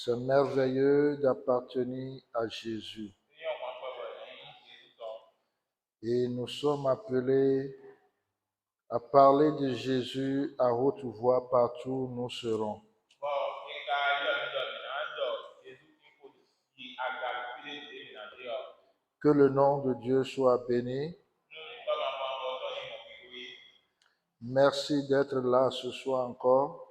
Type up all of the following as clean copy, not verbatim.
C'est merveilleux d'appartenir à Jésus. Et nous sommes appelés à parler de Jésus à haute voix partout où nous serons. Que le nom de Dieu soit béni. Merci d'être là ce soir encore.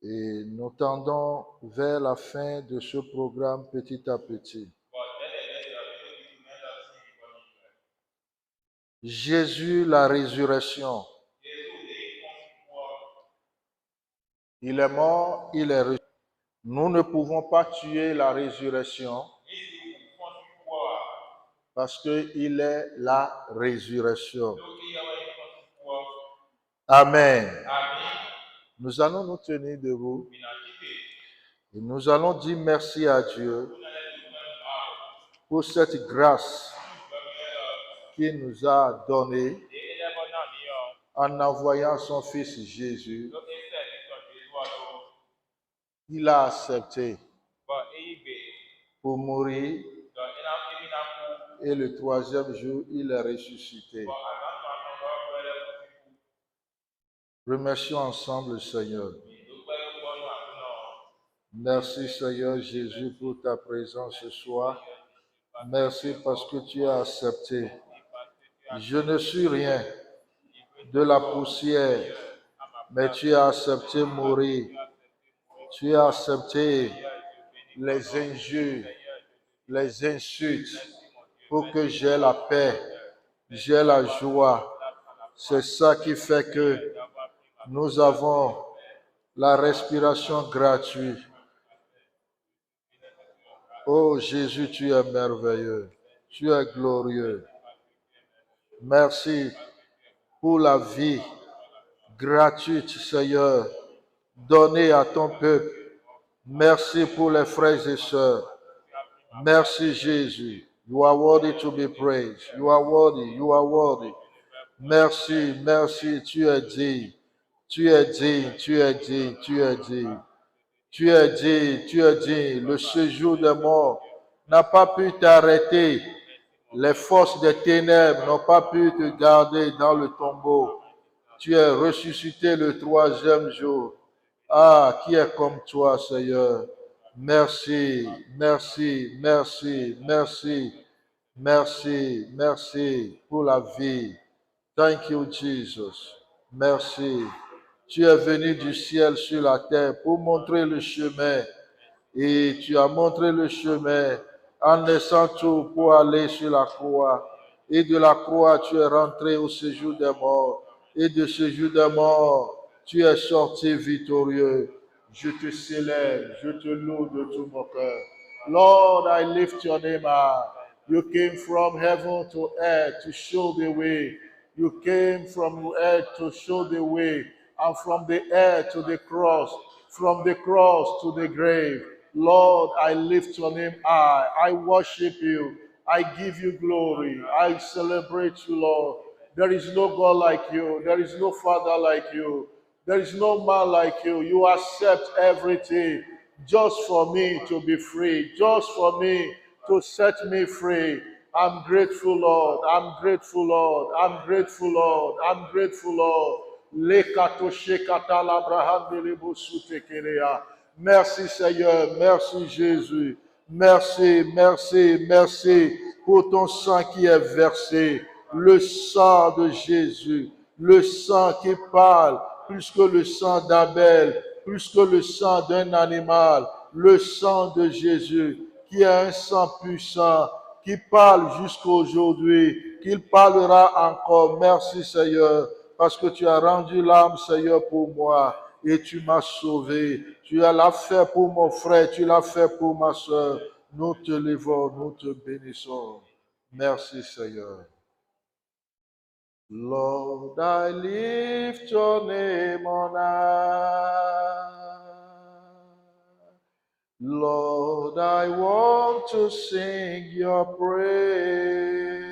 Et nous tendons vers la fin de ce programme petit à petit. Jésus, la résurrection. Il est mort, il est ressuscité. Nous ne pouvons pas tuer la résurrection parce qu'il est la résurrection. Amen. Nous allons nous tenir debout et nous allons dire merci à Dieu pour cette grâce qu'il nous a donnée en envoyant son Fils Jésus. Il a accepté pour mourir et le troisième jour, il est ressuscité. Remercions ensemble le Seigneur. Merci Seigneur Jésus pour ta présence ce soir. Merci parce que tu as accepté. Je ne suis rien de la poussière, mais tu as accepté mourir. Tu as accepté les injures, les insultes pour que j'ai la paix, j'ai la joie. C'est ça qui fait que nous avons la respiration gratuite. Oh Jésus, tu es merveilleux, tu es glorieux. Merci pour la vie gratuite, Seigneur, donnée à ton peuple. Merci pour les frères et sœurs. Merci Jésus. You are worthy to be praised. You are worthy, you are worthy. Merci, merci, tu es digne. Tu es digne, tu es digne, tu es digne. Tu es digne, tu es digne. Le séjour des morts n'a pas pu t'arrêter. Les forces des ténèbres n'ont pas pu te garder dans le tombeau. Tu es ressuscité le troisième jour. Ah, qui est comme toi, Seigneur? Merci, merci, merci, merci, merci, merci pour la vie. Thank you, Jesus. Merci. Tu es venu du ciel sur la terre pour montrer le chemin. Et tu as montré le chemin en laissant tout pour aller sur la croix. Et de la croix, tu es rentré au séjour des morts. Et de ce séjour des morts, tu es sorti victorieux. Je te célèbre, je te loue de tout mon cœur. Lord, I lift your name high. You came from heaven to earth to show the way. You came from earth to show the way. And from the earth to the cross, from the cross to the grave. Lord, I lift your name high. I worship you. I give you glory. I celebrate you, Lord. There is no God like you. There is no Father like you. There is no man like you. You accept everything just for me to be free, just for me to set me free. I'm grateful, Lord. I'm grateful, Lord. I'm grateful, Lord. I'm grateful, Lord. Merci Seigneur, merci Jésus, merci, merci, merci pour ton sang qui est versé, le sang de Jésus, le sang qui parle plus que le sang d'Abel, plus que le sang d'un animal, le sang de Jésus qui est un sang puissant, qui parle jusqu'aujourd'hui, qu'il parlera encore. Merci Seigneur, parce que tu as rendu l'âme, Seigneur, pour moi et tu m'as sauvé. Tu l'as fait pour mon frère, tu l'as fait pour ma soeur. Nous te levons, nous te bénissons. Merci, Seigneur. Lord, I lift your name on high. Lord, I want to sing your praise.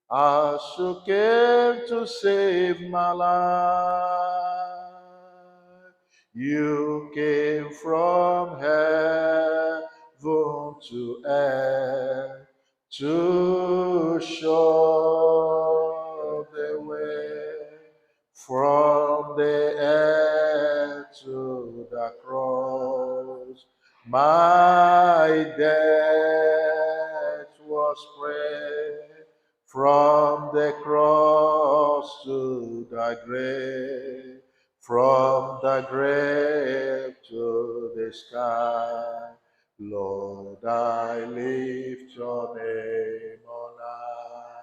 As you came to save my life, You came from heaven to earth to show the way from the earth to the cross. My death was spread from the cross to the grave, from the grave to the sky. Lord, I lift your name on high.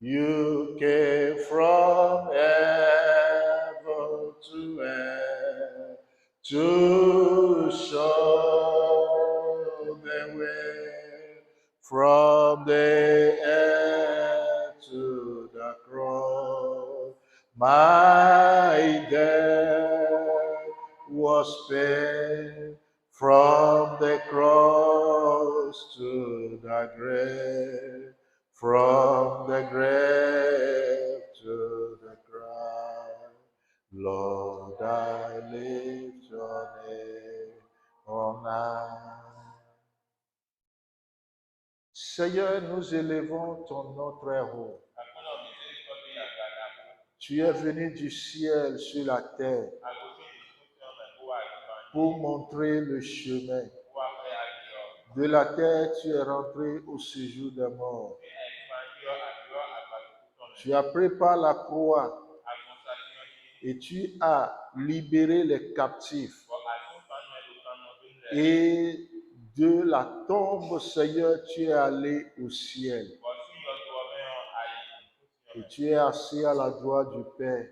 You came from heaven to earth to show the way from the earth to the cross. My death was paid from the cross to the grave, from the grave to the grave. Lord, I lift your name on high. Seigneur, nous élevons ton nom très haut. Tu es venu du ciel sur la terre pour montrer le chemin. De la terre, tu es rentré au séjour des morts. Tu as pris par la croix et tu as libéré les captifs. Et de la tombe, Seigneur, tu es allé au ciel. Et tu es assis à la droite du Père.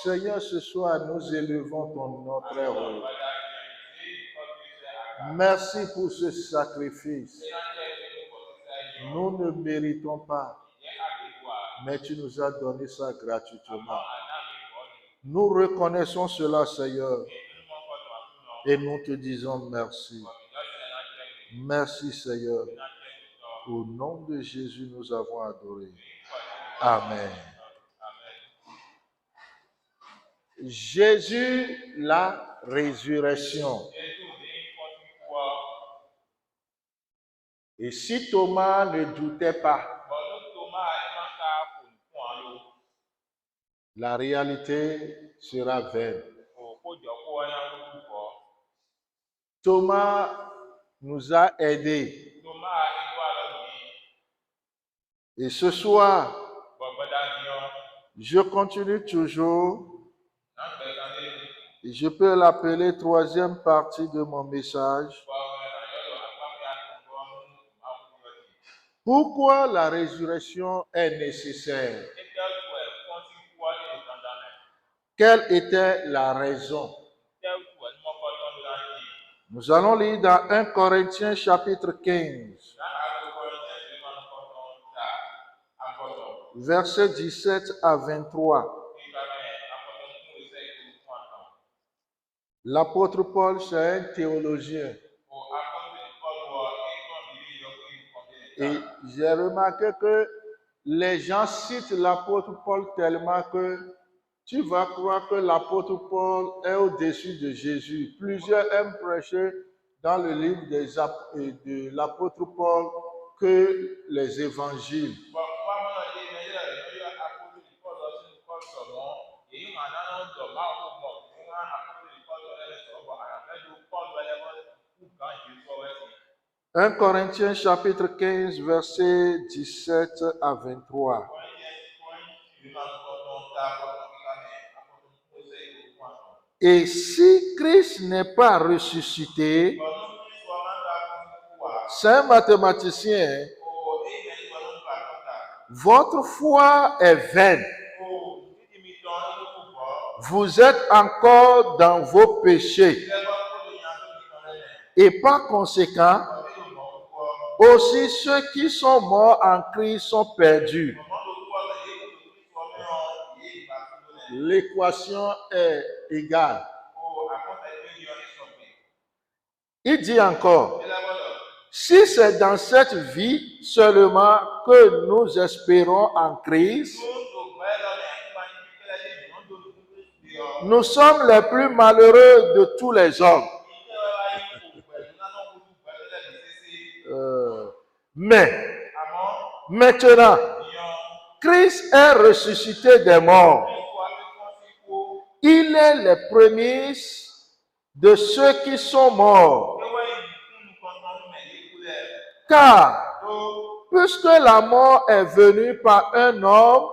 Seigneur, ce soir, nous élevons ton nom très haut. Merci pour ce sacrifice. Nous ne méritons pas, mais tu nous as donné ça gratuitement. Nous reconnaissons cela, Seigneur, et nous te disons merci. Merci, Seigneur. Au nom de Jésus, nous avons adoré. Amen. Jésus, la résurrection. Et si Thomas ne doutait pas, la réalité sera vaine. Thomas nous a aidés. Et ce soir, je continue toujours, et je peux l'appeler troisième partie de mon message. Pourquoi la résurrection est nécessaire? Quelle était la raison? Nous allons lire dans 1 Corinthiens chapitre 15, versets 17 à 23. L'apôtre Paul, c'est un théologien. Et j'ai remarqué que les gens citent l'apôtre Paul tellement que tu vas croire que l'apôtre Paul est au-dessus de Jésus. Plusieurs aiment prêcher dans le livre de l'apôtre Paul que les évangiles. « 1 Corinthiens chapitre 15, versets 17 à 23. Et si Christ n'est pas ressuscité, c'est un mathématicien, votre foi est vaine. Vous êtes encore dans vos péchés. Et par conséquent, aussi ceux qui sont morts en Christ sont perdus. L'équation est égale. Il dit encore, si c'est dans cette vie seulement que nous espérons en Christ, Nous sommes les plus malheureux de tous les hommes. Mais, maintenant, Christ est ressuscité des morts. Il est les prémices de ceux qui sont morts. Car, puisque la mort est venue par un homme,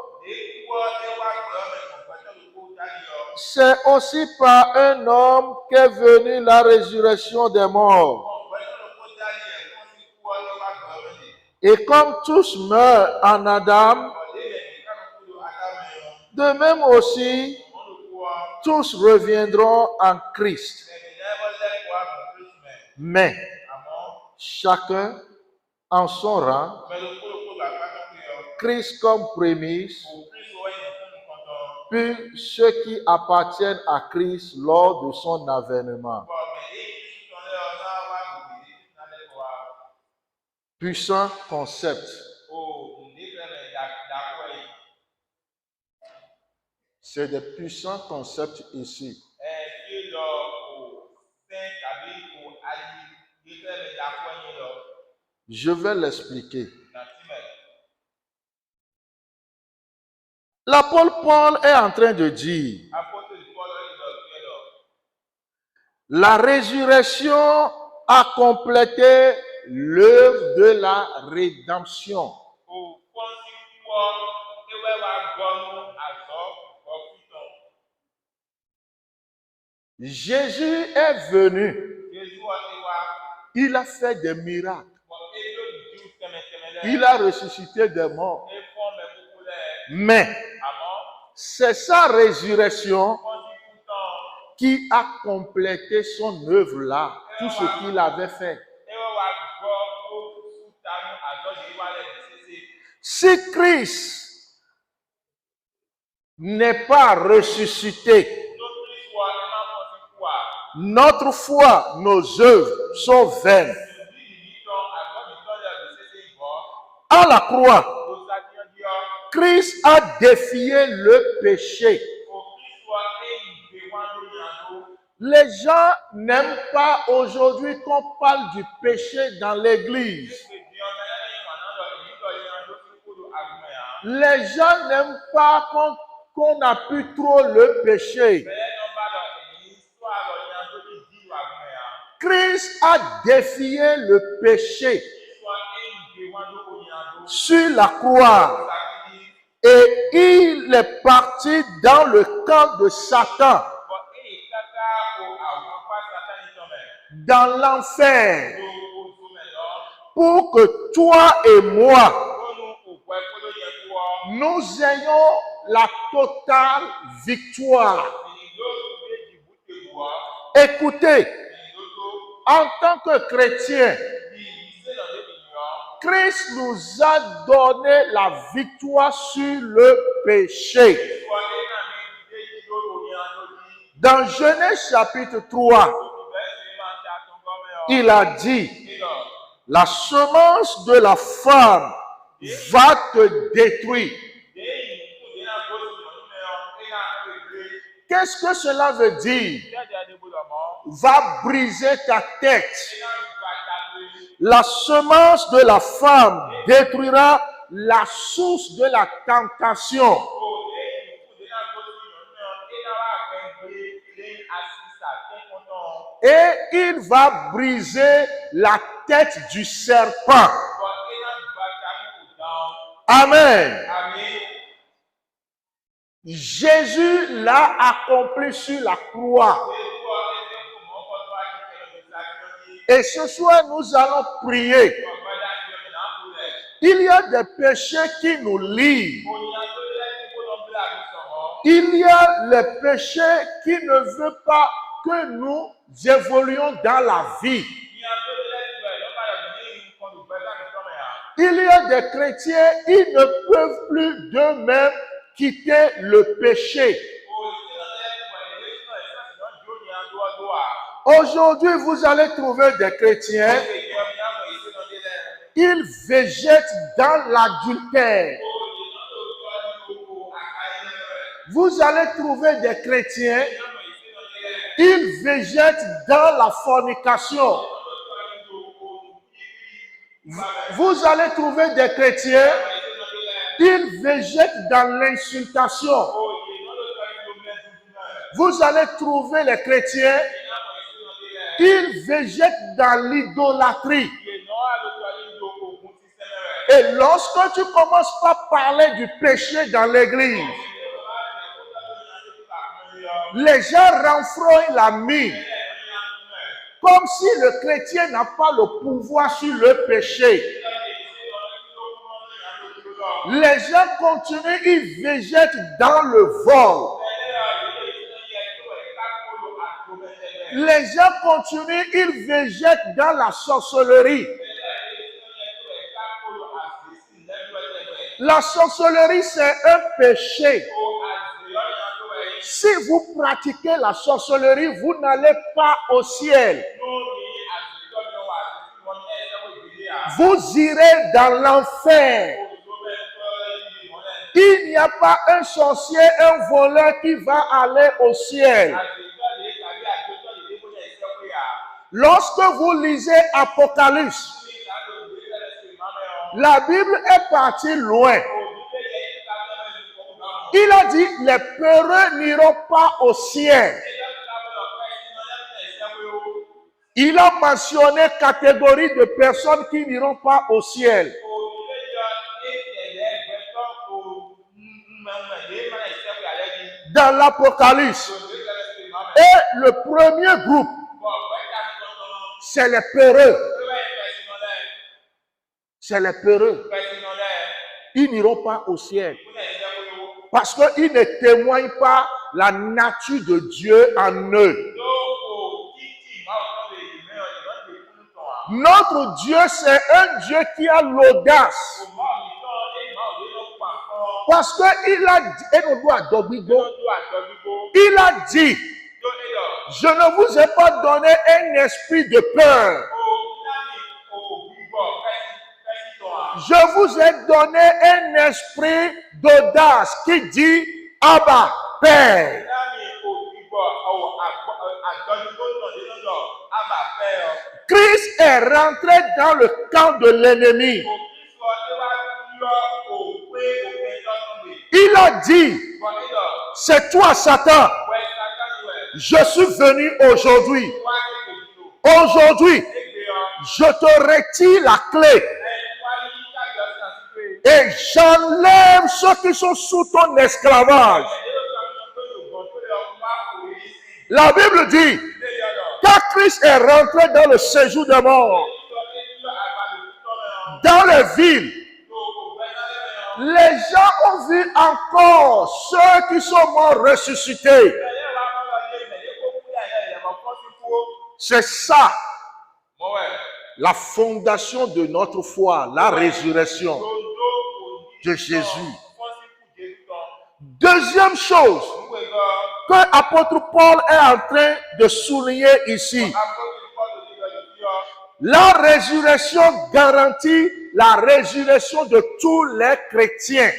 c'est aussi par un homme qu'est venue la résurrection des morts. Et comme tous meurent en Adam, de même aussi, tous reviendront en Christ. Mais, chacun en son rang, Christ comme prémisse, puis ceux qui appartiennent à Christ lors de son avènement. Puissant concept. C'est des puissants concepts ici. Je vais l'expliquer. L'apôtre Paul est en train de dire, la résurrection a complété l'œuvre de la rédemption. Jésus est venu. Il a fait des miracles. Il a ressuscité des morts. Mais c'est sa résurrection qui a complété son œuvre là, tout ce qu'il avait fait. Si Christ n'est pas ressuscité, notre foi, nos œuvres sont vaines. À la croix, Christ a défié le péché. Les gens n'aiment pas aujourd'hui qu'on parle du péché dans l'église. Les gens n'aiment pas qu'on appuie trop le péché. Christ a défié le péché sur la croix et il est parti dans le camp de Satan, dans l'enfer, pour que toi et moi, nous ayons la totale victoire. Écoutez, en tant que chrétien, Christ nous a donné la victoire sur le péché. Dans Genèse chapitre 3, il a dit, la semence de la femme va te détruire. Qu'est-ce que cela veut dire? Va briser ta tête. La semence de la femme détruira la source de la tentation. Et il va briser la tête du serpent. Amen. Jésus l'a accompli sur la croix. Et ce soir, nous allons prier. Il y a des péchés qui nous lient. Il y a les péchés qui ne veulent pas que nous évoluions dans la vie. Il y a des chrétiens, ils ne peuvent plus d'eux-mêmes quitter le péché. Aujourd'hui, vous allez trouver des chrétiens, ils végètent dans l'adultère. Vous allez trouver des chrétiens, ils végètent dans la fornication. Vous allez trouver des chrétiens, ils végètent dans l'insultation. Vous allez trouver les chrétiens, ils végètent dans l'idolâtrie. Et lorsque tu commences par parler du péché dans l'église, les gens renfrognent la mine, comme si le chrétien n'a pas le pouvoir sur le péché. Les gens continuent, ils végètent dans le vol. Les gens continuent, ils végètent dans la sorcellerie. La sorcellerie, c'est un péché. Si vous pratiquez la sorcellerie, vous n'allez pas au ciel. Vous irez dans l'enfer. Il n'y a pas un sorcier, un voleur qui va aller au ciel. Lorsque vous lisez Apocalypse, la Bible est partie loin. Il a dit, les peureux n'iront pas au ciel. Il a mentionné catégorie de personnes qui n'iront pas au ciel. Dans l'Apocalypse. Et le premier groupe, c'est les peureux. C'est les peureux. Ils n'iront pas au ciel. Parce qu'ils ne témoignent pas la nature de Dieu en eux. Notre Dieu, c'est un Dieu qui a l'audace. Parce qu'il a dit, je ne vous ai pas donné un esprit de peur. Je vous ai donné un esprit d'audace qui dit, Abba, Père. Christ est rentré dans le camp de l'ennemi. Il a dit, c'est toi Satan, je suis venu aujourd'hui. Aujourd'hui, je te retire la clé et j'enlève ceux qui sont sous ton esclavage. La Bible dit, quand Christ est rentré dans le séjour des morts, dans les villes, les gens ont vu encore ceux qui sont morts ressuscités. C'est ça, la fondation de notre foi, la résurrection de Jésus. Deuxième chose que l'apôtre Paul est en train de souligner ici, la résurrection garantit la résurrection de tous les chrétiens.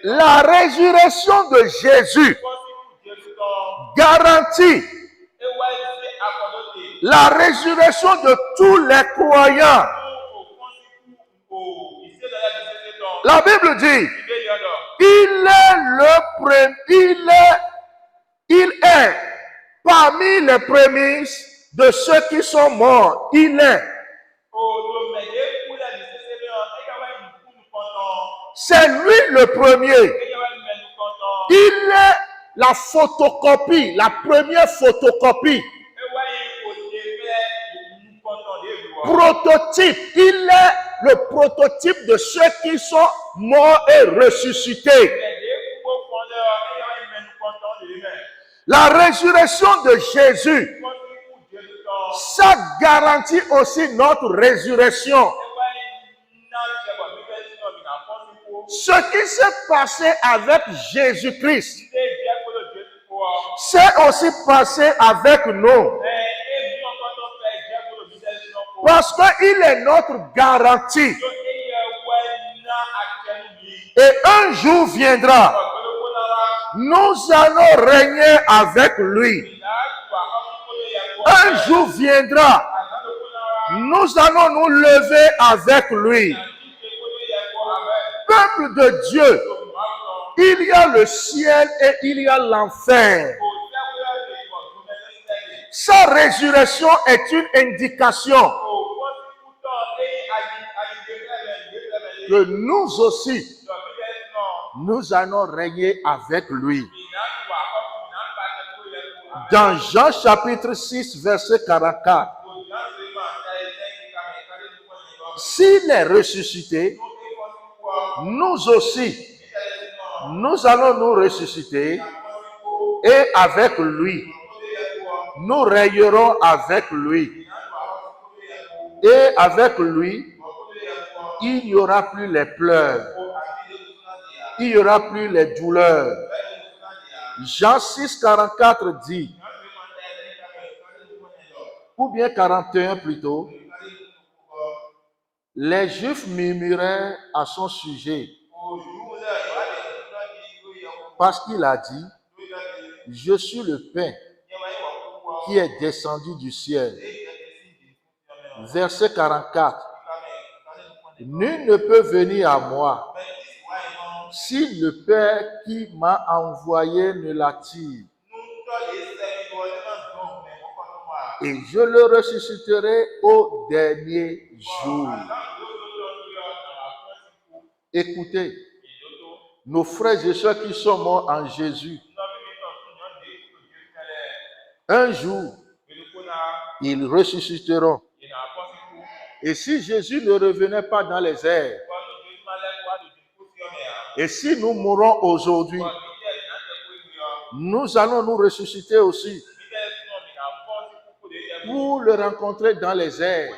La résurrection de Jésus garantit la résurrection de tous les croyants. La Bible dit, il est parmi les prémices de ceux qui sont morts. Il est. C'est lui le premier. Il est la photocopie, la première photocopie. Prototype. Il est le prototype de ceux qui sont morts et ressuscités. La résurrection de Jésus, ça garantit aussi notre résurrection. Ce qui s'est passé avec Jésus-Christ, c'est aussi passé avec nous. Parce qu'il est notre garantie. Et un jour viendra, nous allons régner avec lui. Un jour viendra, nous allons nous lever avec lui. Peuple de Dieu, il y a le ciel et il y a l'enfer. Sa résurrection est une indication que nous aussi, nous allons régner avec lui. Dans Jean chapitre 6, verset 44, s'il est ressuscité, nous aussi, nous allons nous ressusciter et avec lui, nous régnerons avec lui. Et avec lui, il n'y aura plus les pleurs, il n'y aura plus les douleurs. Jean 6, 44 dit, ou bien 41 plutôt, les Juifs murmuraient à son sujet parce qu'il a dit, je suis le pain qui est descendu du ciel. Verset 44. Nul ne peut venir à moi si le Père qui m'a envoyé ne l'attire. Et je le ressusciterai au dernier jour. Écoutez, nos frères et sœurs qui sont morts en Jésus, un jour, ils ressusciteront. Et si Jésus ne revenait pas dans les airs, et si nous mourons aujourd'hui, nous allons nous ressusciter aussi pour le rencontrer dans les airs.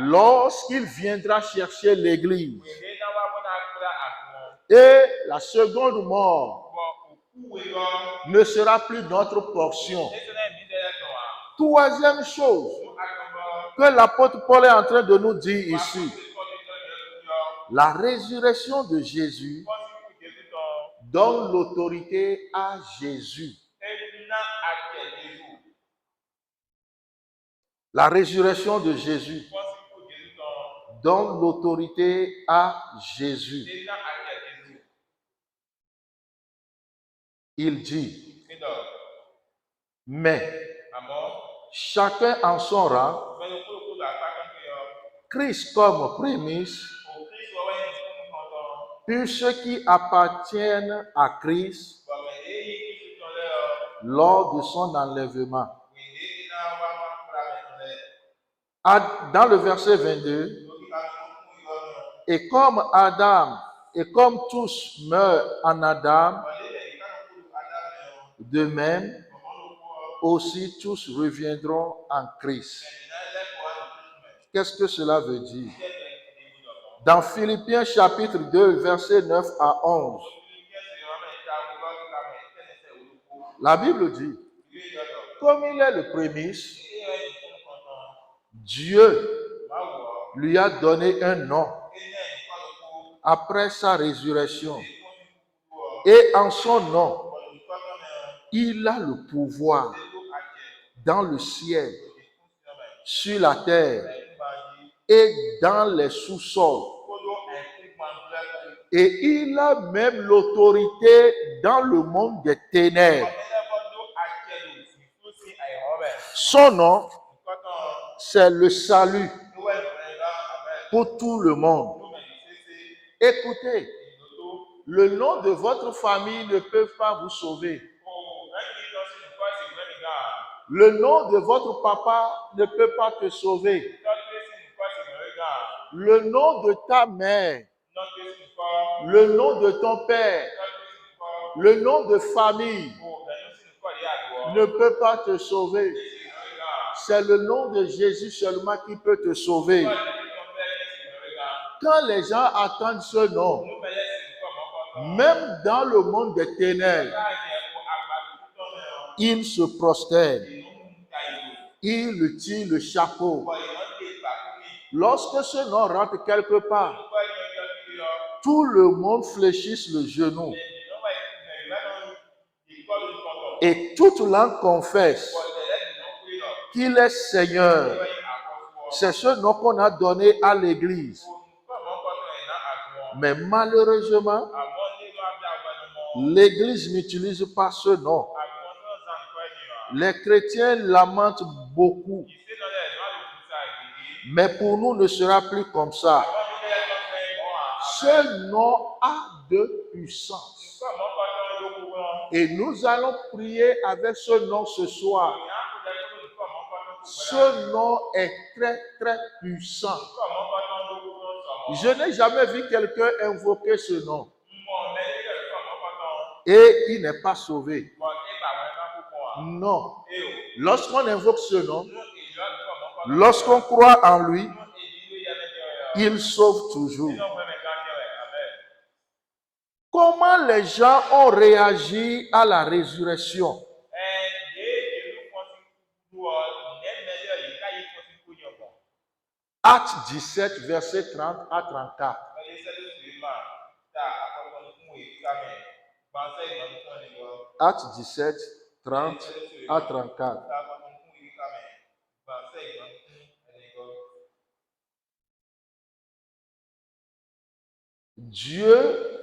Lorsqu'il viendra chercher l'église. Et la seconde mort ne sera plus notre portion. Troisième chose que l'apôtre Paul est en train de nous dire ici, la résurrection de Jésus donne l'autorité à Jésus. La résurrection de Jésus donne l'autorité à Jésus. Il dit, mais chacun en son rang, Christ comme prémisse, puis ceux qui appartiennent à Christ lors de son enlèvement. Dans le verset 22, et comme Adam, et comme tous meurent en Adam, de même, aussi tous reviendront en Christ. Qu'est-ce que cela veut dire? Dans Philippiens chapitre 2, verset 9 à 11, la Bible dit, comme il est le prémisse, Dieu lui a donné un nom après sa résurrection. Et en son nom, il a le pouvoir dans le ciel, sur la terre et dans les sous-sols. Et il a même l'autorité dans le monde des ténèbres. Son nom, c'est le salut pour tout le monde. Écoutez, le nom de votre famille ne peut pas vous sauver. Le nom de votre papa ne peut pas te sauver. Le nom de ta mère, le nom de ton père, le nom de famille ne peut pas te sauver. C'est le nom de Jésus seulement qui peut te sauver. Quand les gens attendent ce nom, même dans le monde des ténèbres, ils se prosternent. Ils tirent le chapeau. Lorsque ce nom rentre quelque part, tout le monde fléchisse le genou et toute langue confesse qu'il est Seigneur. C'est ce nom qu'on a donné à l'Église. Mais malheureusement, l'Église n'utilise pas ce nom. Les chrétiens lamentent beaucoup. Mais pour nous, ne sera plus comme ça. Ce nom a de puissance. Et nous allons prier avec ce nom ce soir. Ce nom est très, très puissant. Je n'ai jamais vu quelqu'un invoquer ce nom. Et il n'est pas sauvé. Non. Lorsqu'on invoque ce nom, lorsqu'on croit en lui, il sauve toujours. Comment les gens ont réagi à la résurrection? Acte 17, verset 30 à 34. Acte 17, 30 à 34. Dieu,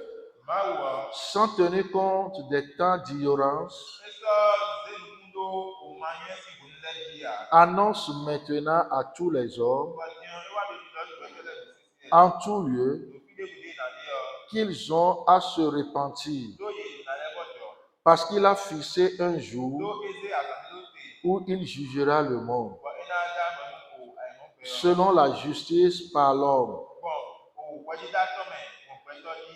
sans tenir compte des temps d'ignorance, annonce maintenant à tous les hommes, en tout lieu, qu'ils ont à se repentir, parce qu'il a fixé un jour où il jugera le monde, selon la justice par l'homme,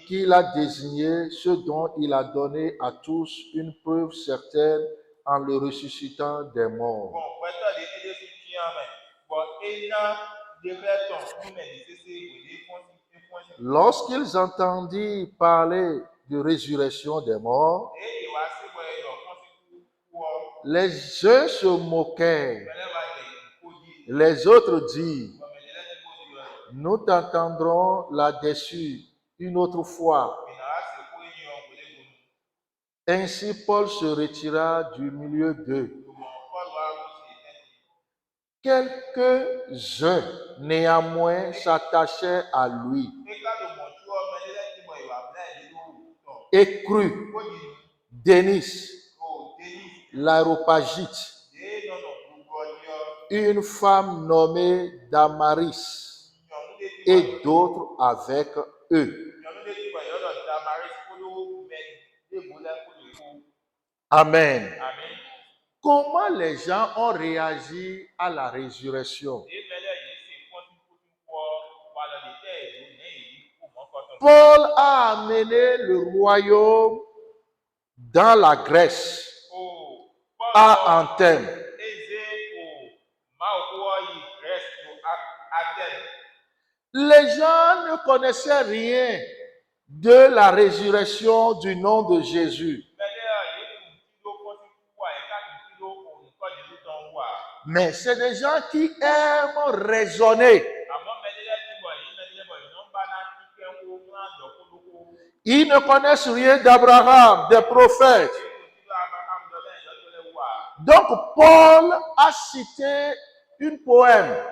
qu'il a désigné ce dont il a donné à tous une preuve certaine en le ressuscitant des morts. Lorsqu'ils entendirent parler de résurrection des morts, les uns se moquèrent, les autres dirent, nous t'entendrons là-dessus une autre fois. Ainsi Paul se retira du milieu d'eux. Quelques-uns néanmoins s'attachaient à lui et crurent. Denis, l'Aréopagite, une femme nommée Damaris et d'autres avec eux. Amen. Comment les gens ont réagi à la résurrection? Paul a amené le royaume dans la Grèce, à Athènes. Les gens ne connaissaient rien de la résurrection du nom de Jésus. Mais c'est des gens qui aiment raisonner. Ils ne connaissent rien d'Abraham, des prophètes. Donc Paul a cité une poème.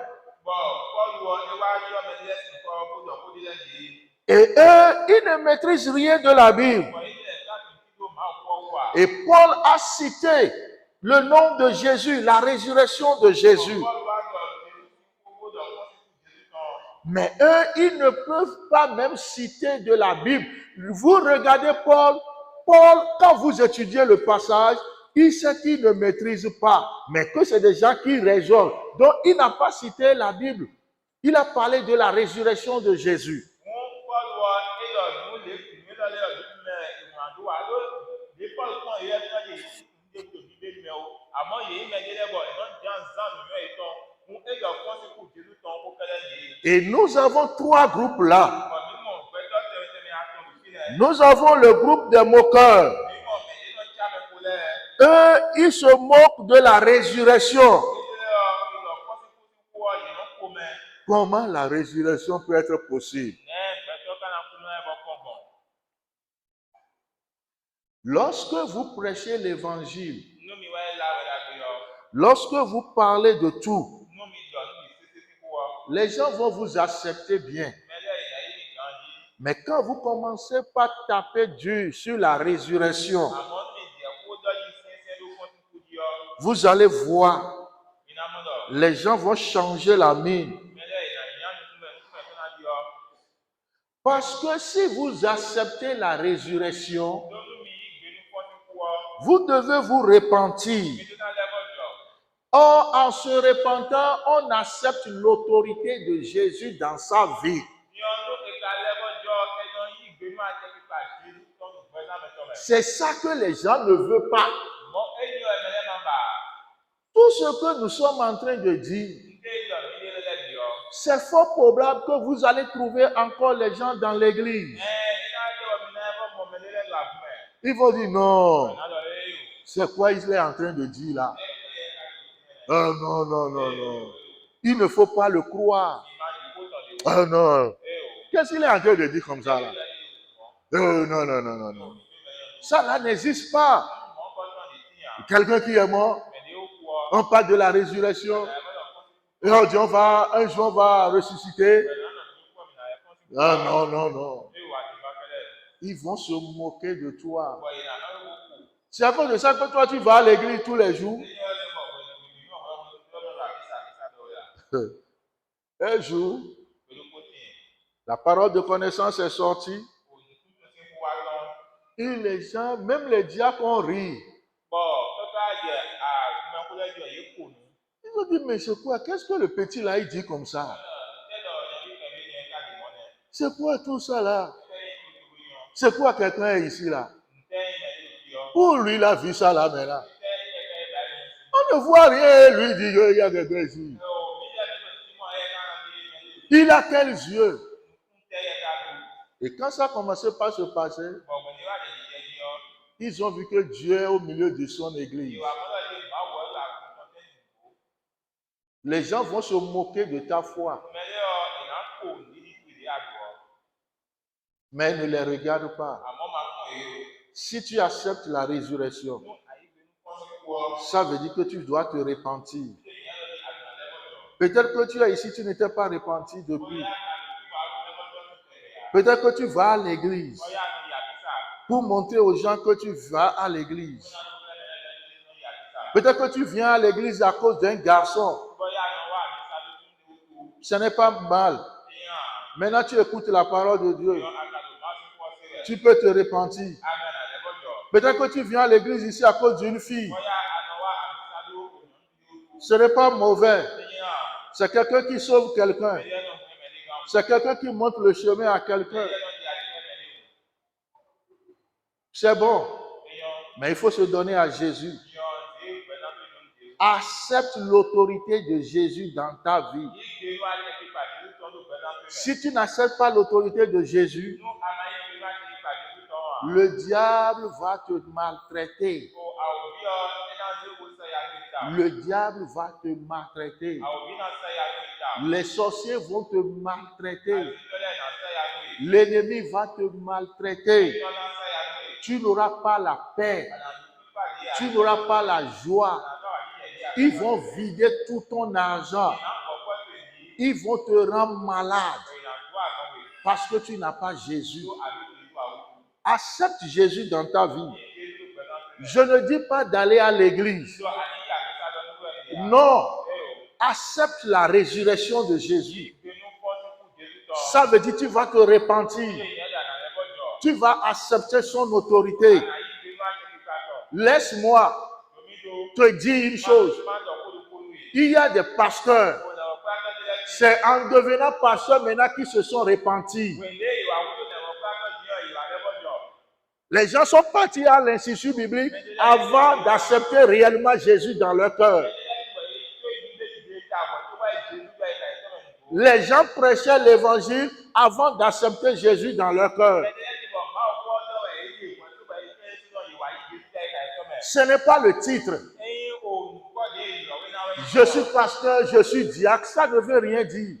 Et eux, ils ne maîtrisent rien de la Bible. Et Paul a cité le nom de Jésus, la résurrection de Jésus. Mais eux, ils ne peuvent pas même citer de la Bible. Vous regardez Paul, quand vous étudiez le passage, il sait qu'il ne maîtrise pas, mais que c'est des gens qui raisonnent. Donc, il n'a pas cité la Bible. Il a parlé de la résurrection de Jésus. Et nous avons trois groupes là. Nous avons le groupe des moqueurs. Eux, ils se moquent de la résurrection. Comment la résurrection peut être possible? Lorsque vous prêchez l'évangile, lorsque vous parlez de tout, les gens vont vous accepter bien. Mais quand vous commencez par taper dur sur la résurrection, vous allez voir, les gens vont changer la mine. Parce que si vous acceptez la résurrection, vous devez vous repentir. Or, en se repentant, on accepte l'autorité de Jésus dans sa vie. C'est ça que les gens ne veulent pas. Tout ce que nous sommes en train de dire, c'est fort probable que vous allez trouver encore les gens dans l'église. Ils vont dire non. C'est quoi il est en train de dire là? Oh non, non, non, non. Il ne faut pas le croire. Oh non. Qu'est-ce qu'il est en train de dire comme ça là? Oh non, non, non, non, non. Ça là n'existe pas. Quelqu'un qui est mort, on parle de la résurrection. Et on dit un jour on va ressusciter. Ah non, non, non. Ils vont se moquer de toi. C'est à cause de ça que toi tu vas à l'église tous les jours. Un jour, la parole de connaissance est sortie. Et les gens, même les diacres ont ri. Ils ont dit, mais c'est quoi? Qu'est-ce que le petit là, il dit comme ça? C'est quoi tout ça là? C'est quoi quelqu'un est ici là? Pour lui, il a vu ça là maintenant. On ne voit rien, lui dit, il y a quelqu'un ici. Il a quels yeux? Et quand ça a commencé par se passer, ils ont vu que Dieu est au milieu de son église. Les gens vont se moquer de ta foi. Mais ne les regarde pas. Si tu acceptes la résurrection, ça veut dire que tu dois te repentir. Peut-être que tu es ici, tu n'étais pas repenti depuis. Peut-être que tu vas à l'église pour montrer aux gens que tu vas à l'église. Peut-être que tu viens à l'église à cause d'un garçon. Ce n'est pas mal. Maintenant, tu écoutes la parole de Dieu. Tu peux te repentir. Peut-être que tu viens à l'église ici à cause d'une fille. Ce n'est pas mauvais. C'est quelqu'un qui sauve quelqu'un. C'est quelqu'un qui montre le chemin à quelqu'un. C'est bon. Mais il faut se donner à Jésus. Accepte l'autorité de Jésus dans ta vie. Si tu n'acceptes pas l'autorité de Jésus, le diable va te maltraiter. Le diable va te maltraiter. Les sorciers vont te maltraiter. L'ennemi va te maltraiter. Tu n'auras pas la paix. Tu n'auras pas la joie. Ils vont vider tout ton argent. Ils vont te rendre malade parce que tu n'as pas Jésus. Accepte Jésus dans ta vie. Je ne dis pas d'aller à l'église. Non. Accepte la résurrection de Jésus. Ça veut dire que tu vas te repentir. Tu vas accepter son autorité. Laisse-moi te dire une chose. Il y a des pasteurs. C'est en devenant pasteur maintenant qu'ils se sont repentis. Les gens sont partis à l'institut biblique avant d'accepter réellement Jésus dans leur cœur. Les gens prêchaient l'évangile avant d'accepter Jésus dans leur cœur. Ce n'est pas le titre. Je suis pasteur, je suis diacre, ça ne veut rien dire.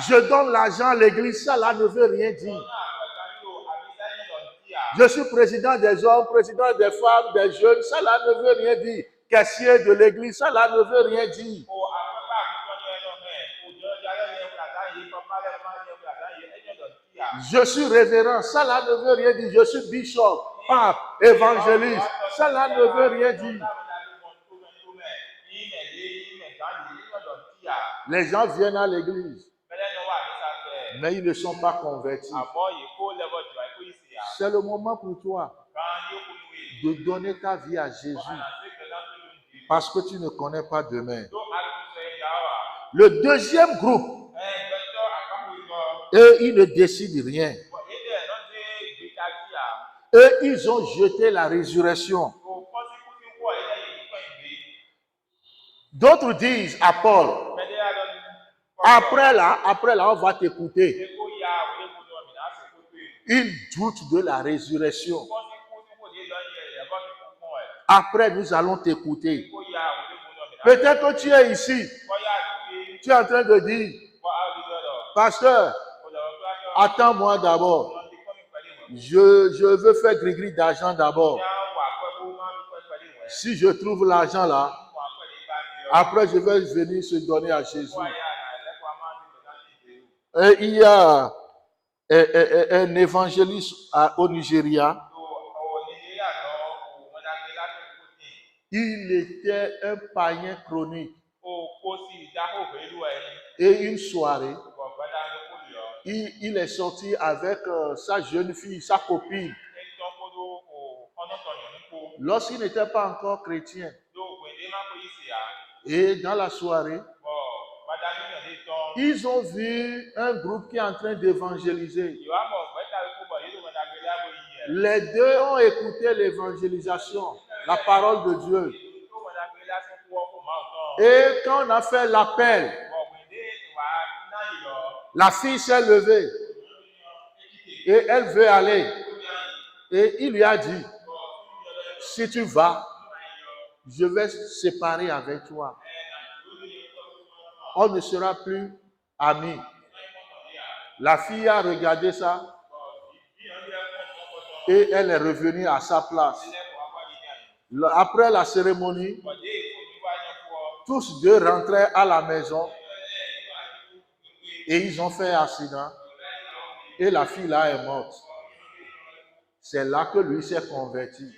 Je donne l'argent à l'église, ça là ne veut rien dire. Je suis président des hommes, président des femmes, des jeunes. Cela ne veut rien dire. Caissier de l'église, cela ne veut rien dire. Je suis révérend, cela ne veut rien dire. Je suis bishop, pape, évangéliste, cela ne veut rien dire. Les gens viennent à l'église, mais ils ne sont pas convertis. C'est le moment pour toi de donner ta vie à Jésus parce que tu ne connais pas demain. Le deuxième groupe, eux, ils ne décident rien. Eux, ils ont jeté la résurrection. D'autres disent à Paul, après là, on va t'écouter. Ils doutent de la résurrection. Après, nous allons t'écouter. Peut-être que tu es ici. Tu es en train de dire, pasteur, attends-moi d'abord. Je veux faire gris-gris d'argent d'abord. Si je trouve l'argent là, après je vais venir se donner à Jésus. Et il y a un évangéliste au Nigeria. Il était un païen chronique. Et une soirée, il est sorti avec sa jeune fille, sa copine. Lorsqu'il n'était pas encore chrétien. Et dans la soirée, ils ont vu un groupe qui est en train d'évangéliser. Les deux ont écouté l'évangélisation, la parole de Dieu. Et quand on a fait l'appel, la fille s'est levée et elle veut aller. Et il lui a dit, si tu vas, je vais séparer avec toi. On ne sera plus amis. La fille a regardé ça et elle est revenue à sa place. Après la cérémonie, tous deux rentraient à la maison et ils ont fait un accident et la fille là est morte. C'est là que lui s'est converti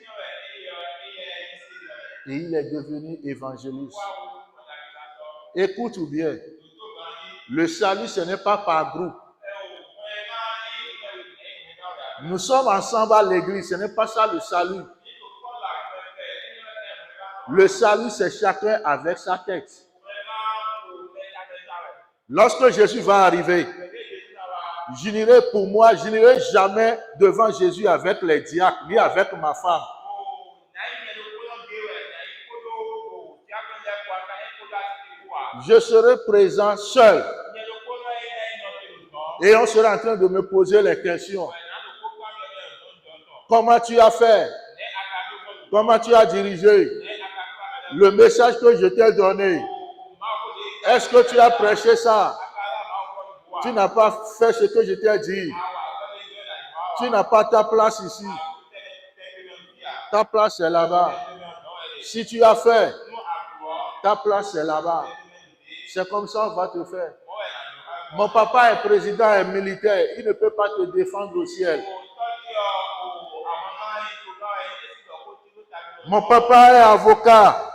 et il est devenu évangéliste. Écoute bien, le salut ce n'est pas par groupe. Nous sommes ensemble à l'église, ce n'est pas ça le salut. Le salut, c'est chacun avec sa tête. Lorsque Jésus va arriver, je n'irai pour moi, je n'irai jamais devant Jésus avec les diacres, ni avec ma femme. Je serai présent seul. Et on sera en train de me poser les questions. Comment tu as fait? Comment tu as dirigé? Le message que je t'ai donné, est-ce que tu as prêché ça? Tu n'as pas fait ce que je t'ai dit. Tu n'as pas ta place ici. Ta place est là-bas. Si tu as fait, ta place est là-bas. C'est comme ça on va te faire. Mon papa est président et militaire. Il ne peut pas te défendre au ciel. Mon papa est avocat.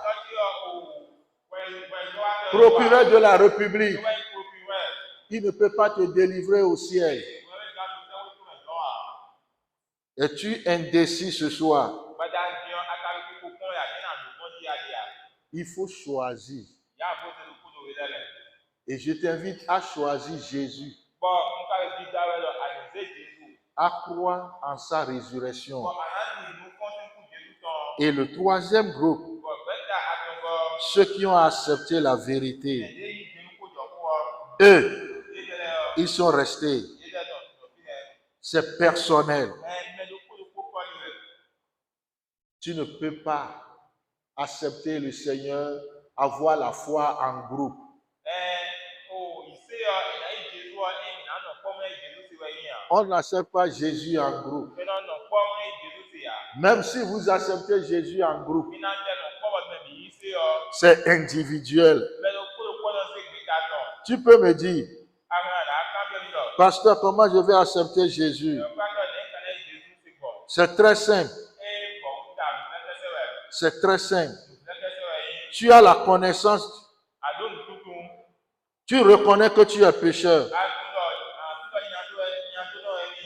Procureur de la République. Il ne peut pas te délivrer au ciel. Es-tu indécis ce soir? Il faut choisir. Et je t'invite à choisir Jésus. À croire en sa résurrection. Et le troisième groupe, ceux qui ont accepté la vérité, eux, ils sont restés. C'est personnel. Tu ne peux pas accepter le Seigneur, avoir la foi en groupe. On n'accepte pas Jésus en groupe. Même si vous acceptez Jésus en groupe, c'est individuel. Tu peux me dire, pasteur, comment je vais accepter Jésus? C'est très simple. C'est très simple. Tu as la connaissance. Tu reconnais que tu es pécheur.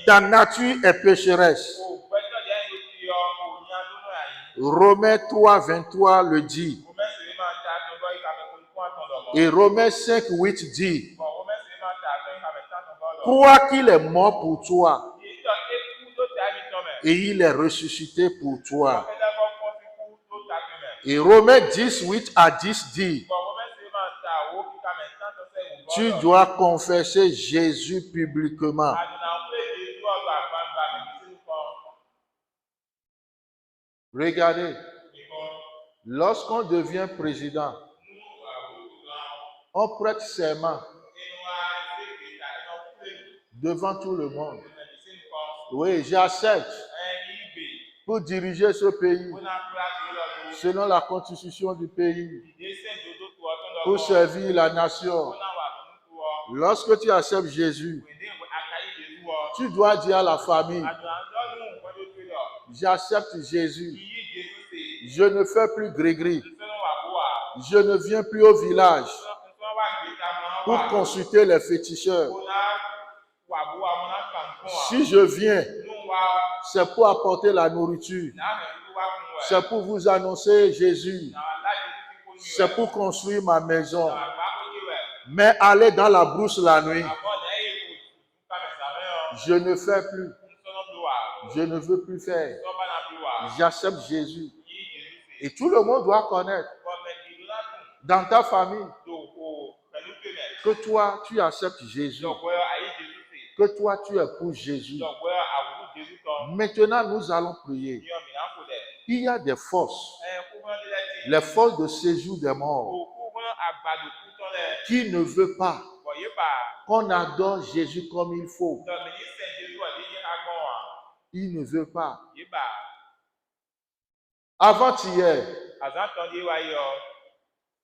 Ta nature est pécheresse. Romains 3, 23 le dit. Et Romains 5, 8 dit. Crois qu'il est mort pour toi. Et il est ressuscité pour toi. Et Romains 10, 8 à 10 dit. Tu dois confesser Jésus publiquement. Regardez, lorsqu'on devient président, on prête serment devant tout le monde. Oui, j'accepte pour diriger ce pays selon la constitution du pays, pour servir la nation. Lorsque tu acceptes Jésus, tu dois dire à la famille, j'accepte Jésus. Je ne fais plus gris-gris. Je ne viens plus au village pour consulter les féticheurs. Si je viens, c'est pour apporter la nourriture. C'est pour vous annoncer Jésus. C'est pour construire ma maison. Mais aller dans la brousse la nuit, je ne fais plus. Je ne veux plus faire. J'accepte Jésus. Et tout le monde doit connaître dans ta famille que toi, tu acceptes Jésus. Que toi, tu es pour Jésus. Maintenant, nous allons prier. Il y a des forces, les forces de séjour des morts, qui ne veulent pas qu'on adore Jésus comme il faut. Il ne veut pas. Avant-hier,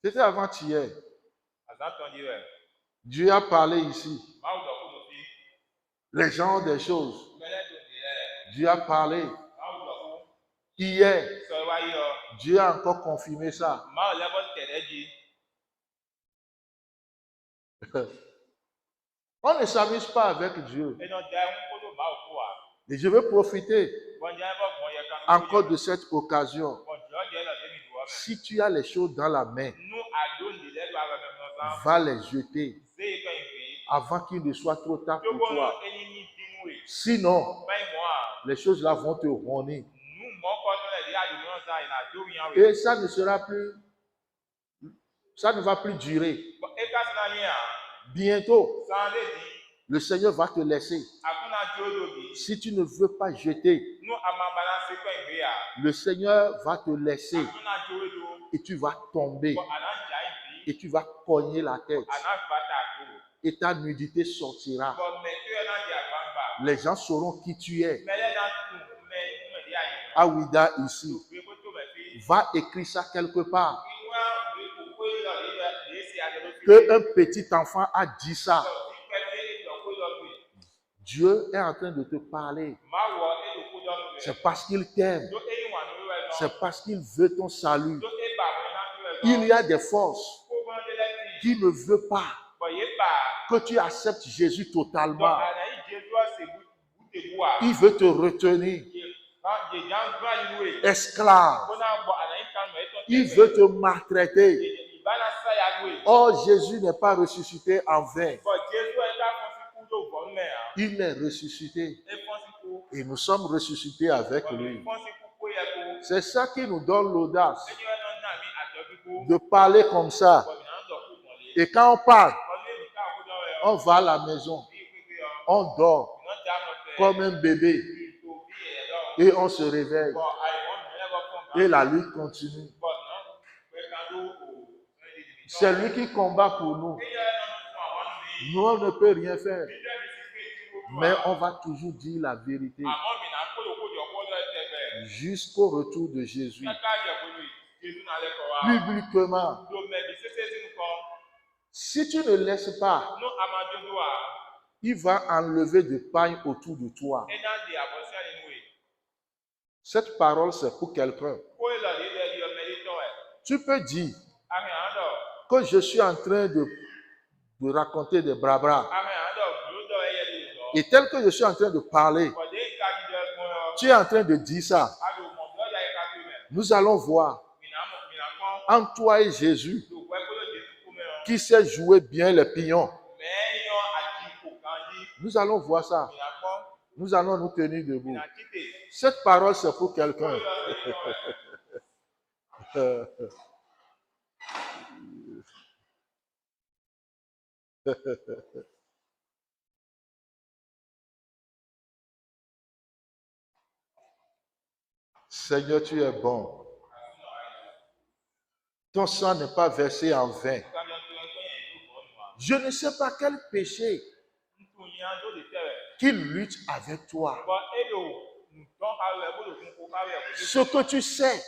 c'était avant-hier, Dieu a parlé ici. Les gens ont des choses. Dieu a parlé. Hier, Dieu a encore confirmé ça. On ne s'amuse pas avec Dieu. Et je veux profiter encore de cette occasion. Si tu as les choses dans la main, va les jeter avant qu'il ne soit trop tard pour toi. Sinon, les choses là vont te rogner. Et ça ne sera plus, ça ne va plus durer. Bientôt, le Seigneur va te laisser. Si tu ne veux pas jeter, le Seigneur va te laisser et tu vas tomber et tu vas cogner la tête et ta nudité sortira. Les gens sauront qui tu es. Awida ici, va écrire ça quelque part. Que un petit enfant a dit ça. Dieu est en train de te parler. C'est parce qu'il t'aime. C'est parce qu'il veut ton salut. Il y a des forces qui ne veulent pas que tu acceptes Jésus totalement. Il veut te retenir esclave. Il veut te maltraiter. Or, Jésus n'est pas ressuscité en vain. Il est ressuscité. Et nous sommes ressuscités avec lui. C'est ça qui nous donne l'audace de parler comme ça. Et quand on parle, on va à la maison. On dort comme un bébé. Et on se réveille. Et la lutte continue. C'est lui qui combat pour nous. Nous, on ne peut rien faire. Mais on va toujours dire la vérité. jusqu'au retour de Jésus. kaka dze ʋunu Jésus n'alɛ kɔ wa. Publiquement, Dome bi sese si ŋkɔ. si tu ne laisses pas, No amadodo wa. il va enlever du pain autour de toi. Ena de abɔsia ni nu ye. Cette parole, c'est pour quelqu'un. Ko elɔ de ɖe yɔ mɛ de tɔ wɛ. Tu peux dire Ame aɖɔ. que je suis en train de raconter des blabla. Ame aɖɔ blo dɔ eye de dɔ. Et tel que je suis en train de parler, Kɔde yi ka di ɖe gbɔ yɔ. tu es en train de dire ça. Aɖo mɔ blɔ ya yi ka to mɛ. Nous allons voir Mina kɔ. en toi et Jésus Do wɛ kolo Jésus ko mɛ yɔ. qui sait jouer bien les pions. Mɛ yɔ adi ko kan di. Nous allons voir ça. Mina kɔ. Nous allons nous tenir debout. Mina tite. Cette parole, c'est pour quelqu'un. Ko elɔ de tɔ wɛ. Seigneur, tu es bon. Ton sang n'est pas versé en vain. Je ne sais pas quel péché qui lutte avec toi. Ce que tu sais,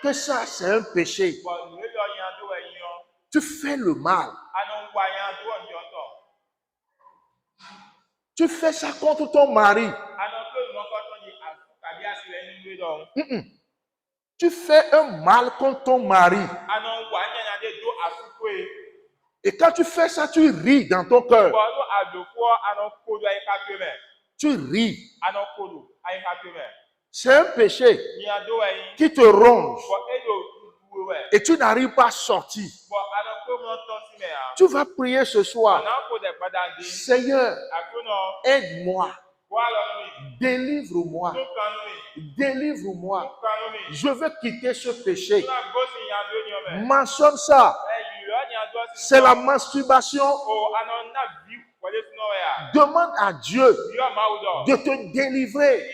que ça, c'est un péché. Tu fais le mal. Tu fais ça contre ton mari. Tu fais un mal contre ton mari. Et quand tu fais ça, tu ris dans ton cœur. Tu ris. C'est un péché qui te ronge. Et tu n'arrives pas à sortir. Tu vas prier ce soir. Seigneur, aide-moi. Délivre-moi. Délivre-moi. Je veux quitter ce péché. Mentionne ça. C'est la masturbation. Demande à Dieu de te délivrer.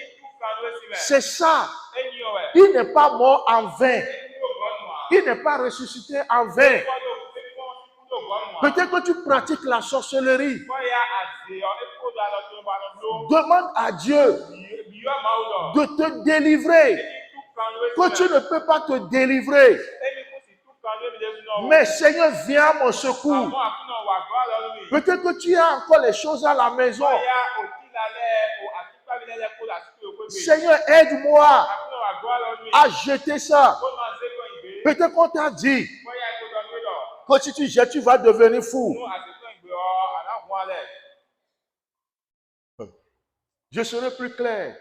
C'est ça. Il n'est pas mort en vain. Il n'est pas ressuscité en vain. Peut-être que tu pratiques la sorcellerie. Demande à Dieu de te délivrer. Que tu ne peux pas te délivrer. Mais Seigneur, viens à mon secours. Peut-être que tu as encore les choses à la maison. Seigneur, aide-moi à jeter ça. Peut-être qu'on t'a dit que si tu jettes, tu vas devenir fou. Je serai plus clair.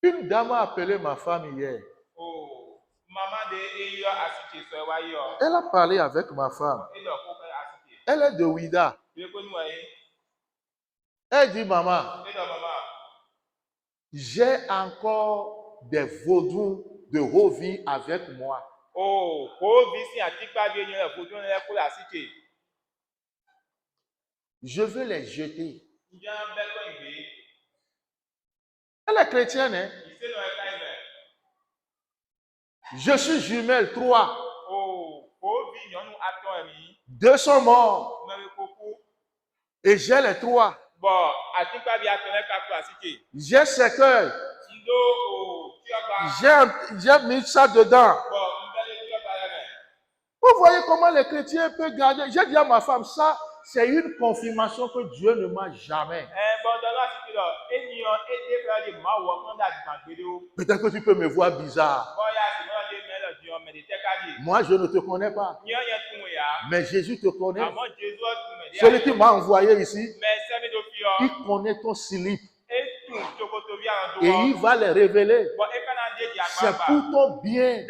Une dame a appelé ma femme hier. Elle a parlé avec ma femme. Elle est de Ouida. Elle dit, maman, j'ai encore des vaudous de haut vie avec moi. Je veux les jeter. Elle est chrétienne, hein? Je suis jumelle, 3. 2 sont morts. Et j'ai les 3. J'ai cercueil. J'ai mis ça dedans. Vous voyez comment les chrétiens peuvent garder. J'ai dit à ma femme, ça, c'est une confirmation que Dieu ne m'a jamais. Peut-être que tu peux me voir bizarre. Moi, je ne te connais pas. Mais Jésus te connaît. Celui qui m'a envoyé ici, il connaît ton slip. Et il va les révéler. C'est pour ton bien.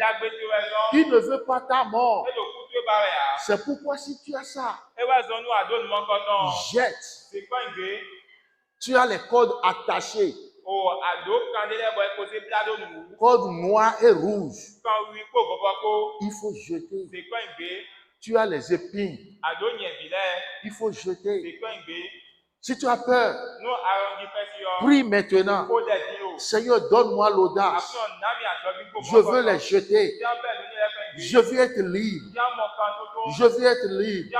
Il ne veut pas ta mort. C'est pourquoi si tu as ça, jette. Tu as les cordes attachées. Cordes noires et rouges. Il faut jeter. Tu as les épines. Il faut jeter. Si tu as peur, prie maintenant. Seigneur, donne-moi l'audace. Je veux les jeter. Je veux être libre. Je veux être libre.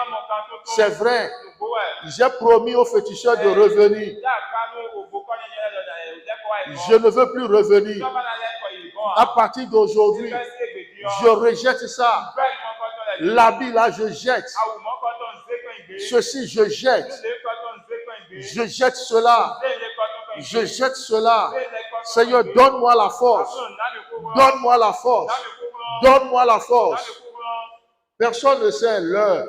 C'est vrai. J'ai promis aux féticheurs de revenir. Je ne veux plus revenir. À partir d'aujourd'hui, je rejette ça. L'habit là, je jette. Ceci, je jette. Je jette cela. Je jette cela. Seigneur, donne-moi la force. Donne-moi la force. Donne-moi la force. Personne ne sait l'heure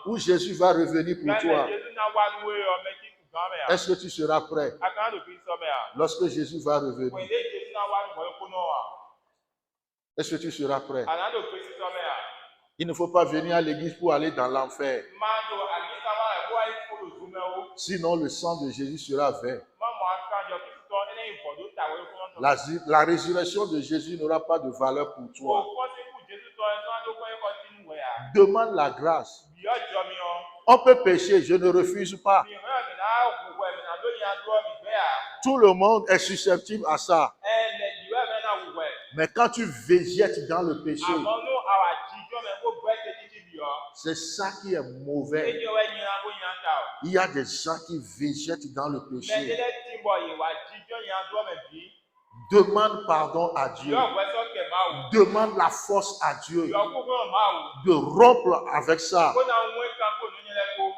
où Jésus va revenir pour toi. Est-ce que tu seras prêt lorsque Jésus va revenir? Est-ce que tu seras prêt? Il ne faut pas venir à l'église pour aller dans l'enfer. Sinon, le sang de Jésus sera vain. La résurrection de Jésus n'aura pas de valeur pour toi. Demande la grâce. On peut pécher, je ne refuse pas. Tout le monde est susceptible à ça. Mais quand tu végètes dans le péché, c'est ça qui est mauvais. Il y a des gens qui végètent dans le péché. Demande pardon à Dieu. Demande la force à Dieu de rompre avec ça.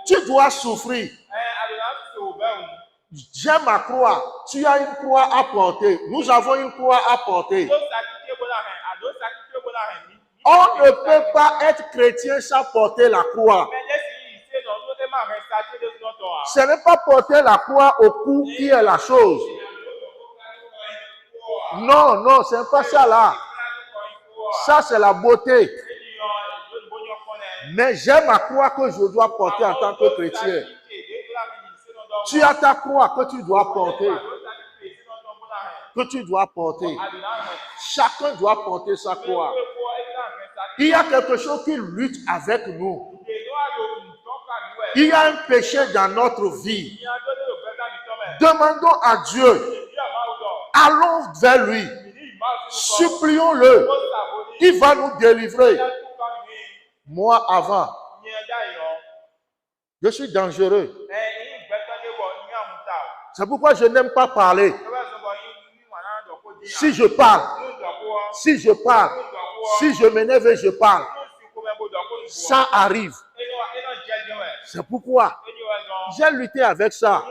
Tu dois souffrir. J'ai ma croix. Tu as une croix à porter. Nous avons une croix à porter. On ne peut pas être chrétien sans porter la croix. Ce n'est pas porter la croix au cou qui est la chose. Non, non, ce n'est pas ça là. Ça, c'est la beauté. Mais j'ai ma croix que je dois porter en tant que chrétien. Tu as ta croix que tu dois porter. Que tu dois porter. Chacun doit porter sa croix. Il y a quelque chose qui lutte avec nous. Il y a un péché dans notre vie. Demandons à Dieu. Allons vers lui. Supplions-le. Il va nous délivrer. Moi, avant, je suis dangereux. C'est pourquoi je n'aime pas parler. Si je parle, si je m'énerve et je parle, ça arrive. C'est pourquoi j'ai lutté avec ça.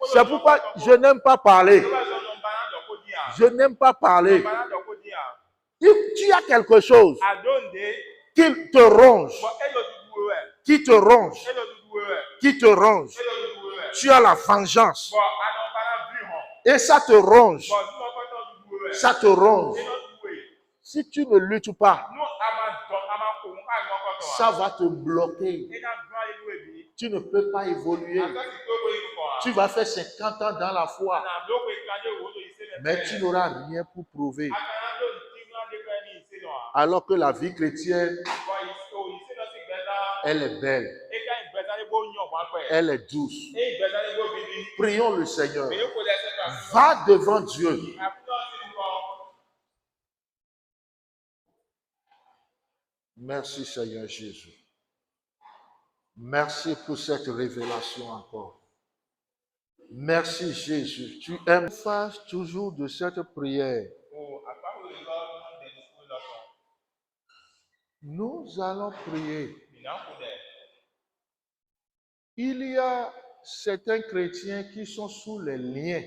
C'est pourquoi je n'aime pas parler. Je n'aime pas parler. Tu as quelque chose qui te ronge. Qui te ronge. Qui te ronge. Tu as la vengeance. Et ça te ronge. Ça te ronge. Si tu ne luttes pas, ça va te bloquer. Tu ne peux pas évoluer. Tu vas faire 50 ans dans la foi. Mais tu n'auras rien pour prouver. Alors que la vie chrétienne, elle est belle. Elle est douce. Prions le Seigneur. Va devant Dieu. Merci Seigneur Jésus. Merci pour cette révélation encore. Merci Jésus. Tu aimes faire toujours de cette prière. Nous allons prier. Il y a certains chrétiens qui sont sous les liens.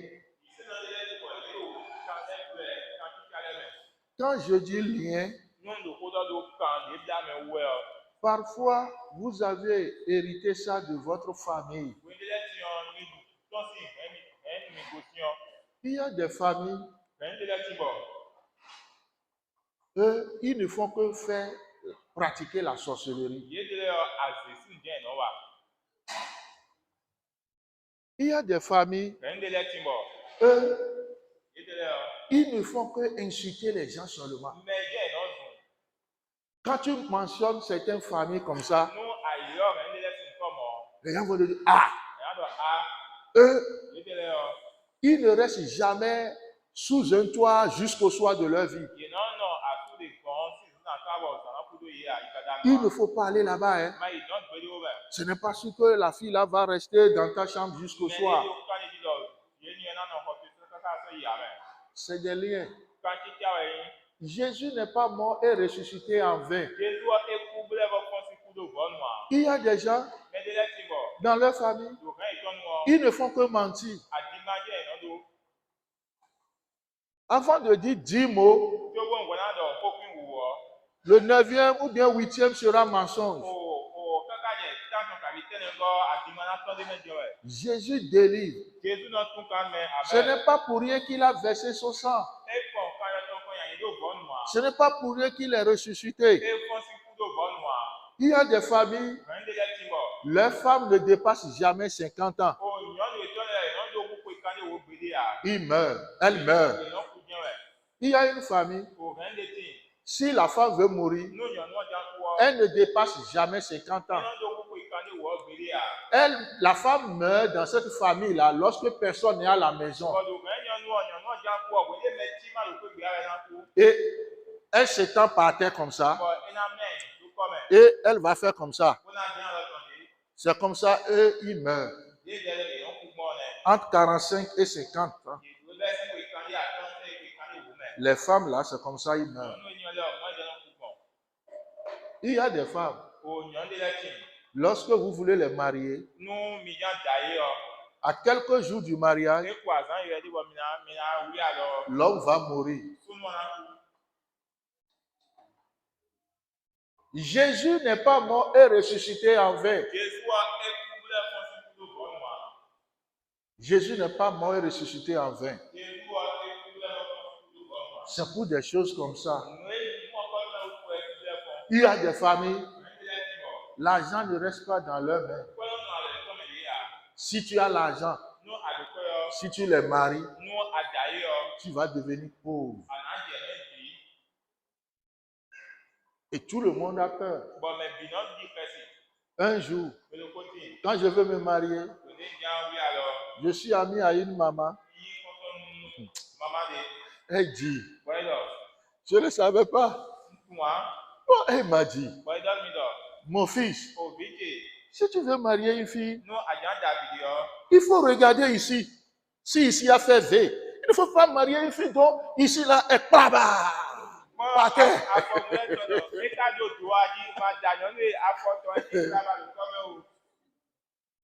Quand je dis lien, parfois vous avez hérité ça de votre famille. Il y a des familles, eux, ils ne font que faire pratiquer la sorcellerie. Il y a des familles, eux, ils ne font que inciter les gens seulement. Quand tu mentionnes certaines familles comme ça, les gens vont te dire, ah, eux, ils ne restent jamais sous un toit jusqu'au soir de leur vie. Il ne faut pas aller là-bas. Hein. Ce n'est pas sûr que la fille là va rester dans ta chambre jusqu'au soir. C'est des liens. Quand tu tiens, Jésus n'est pas mort et ressuscité en vain. Jésus a écouté les conséquences de bon noir. Il y a des gens Mais de la timor, dans leur famille, le vin est noir. ils ne font que mentir. A dimanche, non, Avant de dire 10 mots, tu vois, voilà, donc, aucun ou le 9e ou bien 8e sera mensonge. oh, quand il y a tant de qualité, à dimanche, de mettre. Jésus délivre. Jésus n'a tout quand même. Ce n'est pas pour rien qu'il a versé son sang. Et quand il y a bon noir. Ce n'est pas pour rien qu'il est ressuscité. Et conséquences de bon noir. Il y a des familles, Vin de la timor. leurs femmes ne dépassent jamais 50 ans. Oh, non, non, beaucoup de canaux au Bédéa. Ils meurent, elles meurent. Il y a une famille, Oh, vin de ting. si la femme veut mourir, Nous, il y a non, dans elle ne dépasse jamais 50 ans. Elle, la femme meurt dans cette famille-là lorsque personne n'est à la maison. Et elle s'étend par terre comme ça. Et elle va faire comme ça. C'est comme ça, eux, ils meurent. Entre 45 et 50 ans. Les femmes, là, c'est comme ça, ils meurent. Il y a des femmes. Lorsque vous voulez les marier, à quelques jours du mariage, l'homme va mourir. Jésus n'est pas mort et ressuscité en vain. Jésus n'est pas mort et ressuscité en vain. C'est pour des choses comme ça. Il y a des familles, l'argent ne reste pas dans leurs mains. Si tu as l'argent, si tu les maries, tu vas devenir pauvre. Et tout le monde a peur. Un jour, quand je veux me marier, je suis ami à une maman. Elle dit, je ne savais pas. Oh, elle m'a dit, mon fils, si tu veux marier une fille, il faut regarder ici. Si ici a fait V, il ne faut pas marier une fille dont ici là est pas bas. Par terre.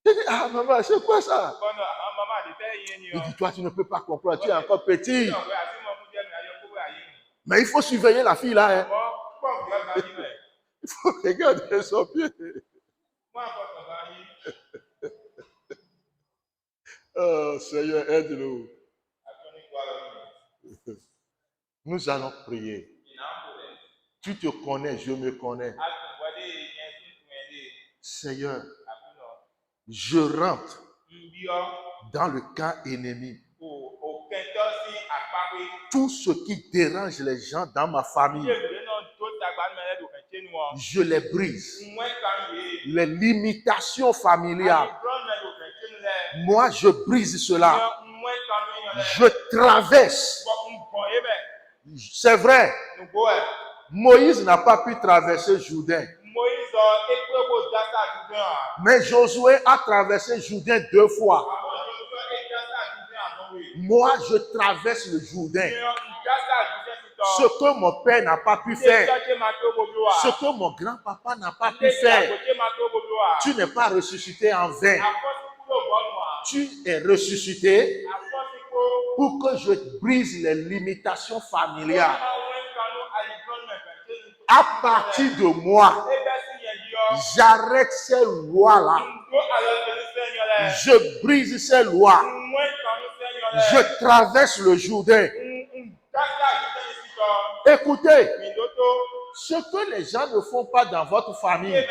Je dis, ah maman, c'est quoi ça? Il dit, toi tu ne peux pas comprendre, tu es encore petit. Mais il faut surveiller la fille là. Hein. Il faut regarder son pied. Oh Seigneur, aide-nous. Nous allons prier. Tu te connais, je me connais. Seigneur, je rentre dans le camp ennemi. Tout ce qui dérange les gens dans ma famille, je les brise. Les limitations familiales, moi je brise cela. Je traverse. C'est vrai, Moïse n'a pas pu traverser Jourdain. Mais Josué a traversé Jourdain 2 fois. Moi, je traverse le Jourdain. Ce que mon père n'a pas pu faire, ce que mon grand-papa n'a pas pu faire, tu n'es pas ressuscité en vain. Tu es ressuscité pour que je brise les limitations familiales. À partir de moi, j'arrête ces lois-là. Je brise ces lois. Je traverse le Jourdain. Écoutez, ce que les gens ne font pas dans votre famille,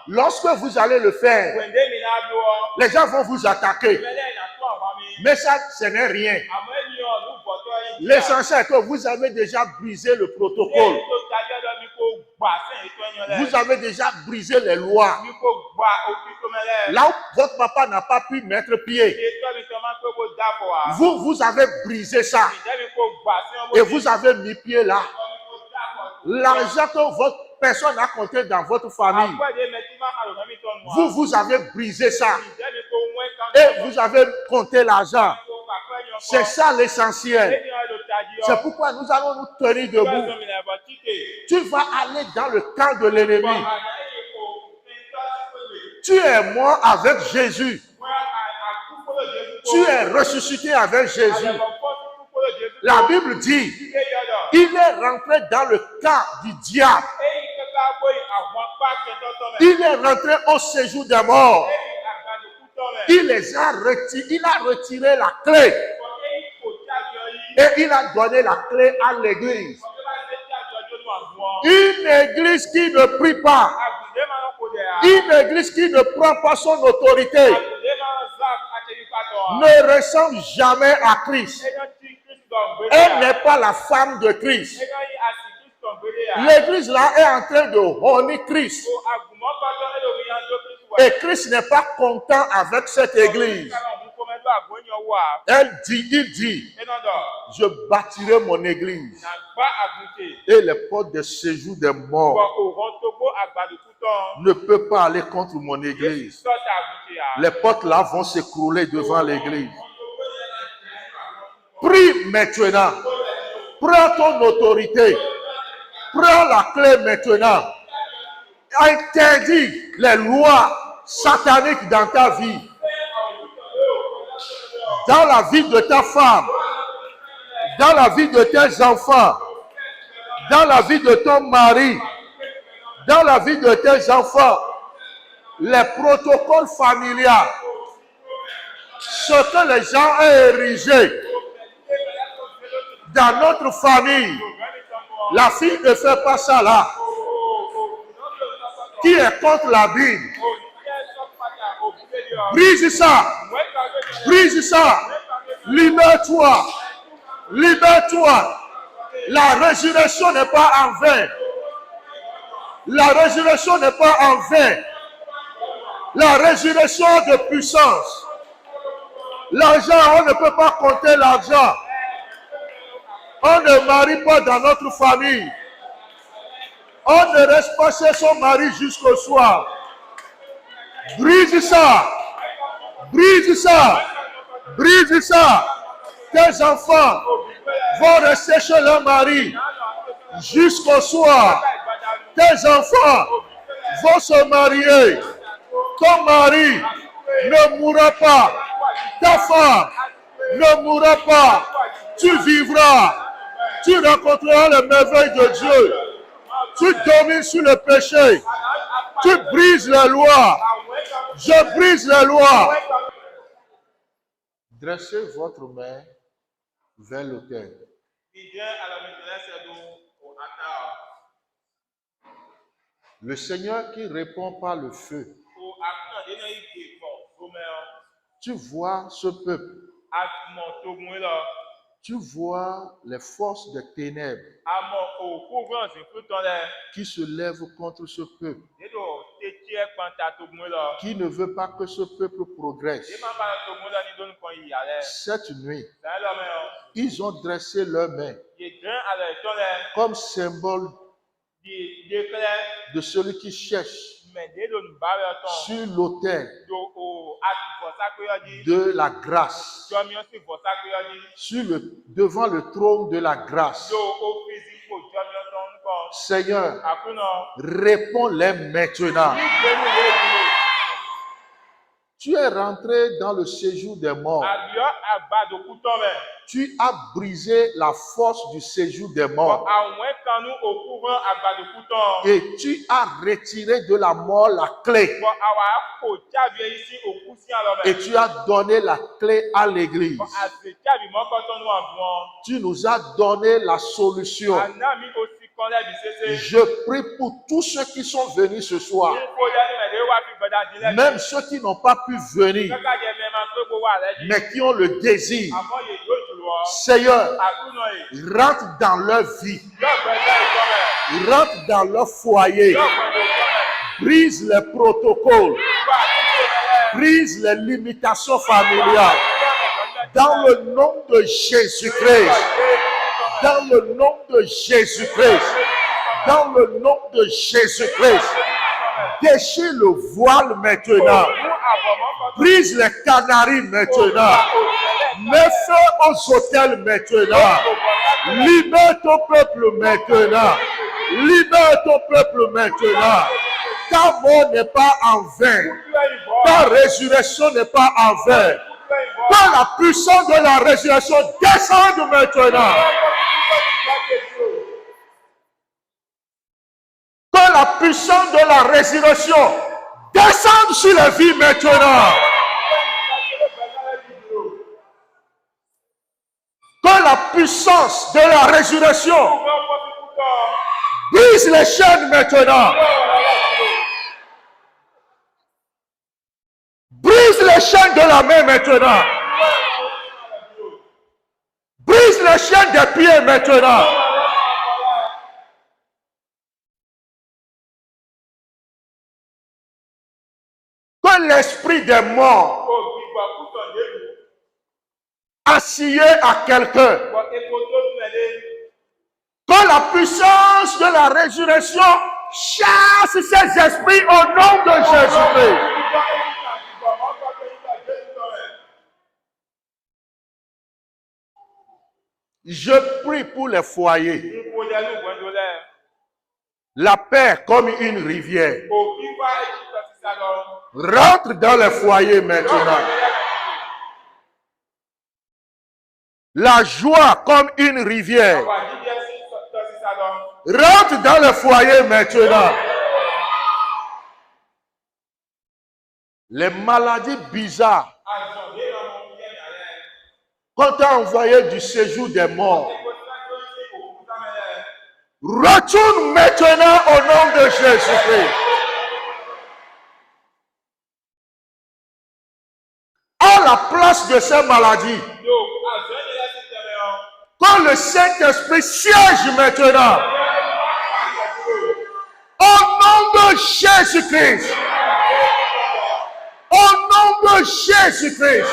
lorsque vous allez le faire, les gens vont vous attaquer. Mais ça, ce n'est rien. L'essentiel est que vous avez déjà brisé le protocole. Vous avez déjà brisé les lois. Là où votre papa n'a pas pu mettre pied, vous avez brisé ça. Et vous avez mis pied là. L'argent que votre personne a compté dans votre famille, vous avez brisé ça. Et vous avez compté l'argent. C'est ça l'essentiel. Eni alo taji C'est o. pourquoi nous allons nous tenir Ibe debout. zomi na ebo chike. Tu vas aller dans le camp de l'ennemi. Bon, anayi o. Nto Tu es mort avec Jésus. akukolo Jesu ko. Tu es ressuscité avec Jésus. Akukolo Jesu ko. La Bible dit, Ike yodo. il est rentré dans le camp du diable. Eyi kaka boyi àwọn pa kẹtọtọ mẹ. Il est rentré au séjour des morts. Eyi agbado kutọ mẹ. Il a retiré la clé Eyi kò jáde ọyí. et il a donné la clé à l'église. Ọjọ́ bá ṣe jáde ọjọ́ ní àwọn. Une église qui ne prie pas, Àgùdé máa ń kó dẹ̀ à. une église qui ne prend pas son autorité, Àgùdé máa ń zá àtẹnifàtọ̀ à. ne ressemble jamais à Christ. Ẹjọ́ tí Kristo gbélé Elle à. n'est pas la femme de Christ. Ẹjọ́ yìí àti Kristo gbélé à. L'église là est en train de honner Christ. O àgùmọ̀ pàtó ẹlòmíyàn tó Kristo wà. Et Christ n'est pas content avec cette église. Il dit, je bâtirai mon église et les portes de séjour des morts ne peuvent pas aller contre mon église. Les portes là vont s'écrouler devant l'église. Prie maintenant. Prends ton autorité. Prends la clé maintenant. Interdis les lois sataniques dans ta vie. Dans la vie de ta femme. Dans la vie de tes enfants. Dans la vie de ton mari. Dans la vie de tes enfants. Les protocoles familiaux. Ce que les gens ont érigé dans notre famille. La fille ne fait pas ça là. Qui est contre la Bible? Brise ça. Brise ça. Libère-toi. Libère-toi. La résurrection n'est pas en vain. La résurrection n'est pas en vain. La résurrection de puissance. L'argent, on ne peut pas compter l'argent. On ne marie pas dans notre famille. On ne reste pas chez son mari jusqu'au soir. Brise ça. Brise ça. Brise ça. Tes enfants vont rester chez leur mari jusqu'au soir. Tes enfants vont se marier. Ton mari ne mourra pas. Ta femme ne mourra pas. Tu vivras. Tu rencontreras les merveilles de Dieu. Tu domines sur le péché. Tu brises les lois. Je brise les lois. Dressez votre main vers l'autel. Le Seigneur qui répond par le feu. Tu vois ce peuple. Tu vois les forces des ténèbres qui se lèvent contre ce peuple, qui ne veut pas que ce peuple progresse. Cette nuit, ils ont dressé leurs mains comme symbole de celui qui cherche sur l'autel de la grâce, devant le trône de la grâce. Seigneur, réponds-les maintenant. Tu es rentré dans le séjour des morts. Tu as brisé la force du séjour des morts. Et tu as retiré de la mort la clé. Et tu as donné la clé à l'église. Tu nous as donné la solution. Je prie pour tous ceux qui sont venus ce soir. Même ceux qui n'ont pas pu venir, mais qui ont le désir. Seigneur, rentre dans leur vie. Rentre dans leur foyer. Brise les protocoles. Brise les limitations familiales. Dans le nom de Jésus-Christ. Dans le nom de Jésus-Christ. Dans le nom de Jésus-Christ. Déchire le voile maintenant. Brise les canaries maintenant. Mets feu aux hôtels maintenant. Libère ton peuple maintenant. Libère ton peuple maintenant. Ta mort n'est pas en vain. Ta résurrection n'est pas en vain. Que la puissance de la résurrection descende maintenant. Que la puissance de la résurrection descende sur les vies maintenant. Que la puissance de la résurrection brise les chaînes maintenant. Brise les chaînes de la main maintenant. Brise les chaînes des pieds maintenant. Que l'esprit des morts assis à quelqu'un. Que la puissance de la résurrection chasse ces esprits au nom de Jésus-Christ. Je prie pour les foyers. La paix comme une rivière. Rentre dans les foyers maintenant. La joie comme une rivière. Rentre dans le foyer maintenant. Les maladies bizarres. Quand tu as envoyé du séjour des morts, retourne maintenant au nom de Jésus-Christ. À la place de ces maladies, quand le Saint-Esprit siège maintenant, au nom de Jésus-Christ, au nom de Jésus-Christ,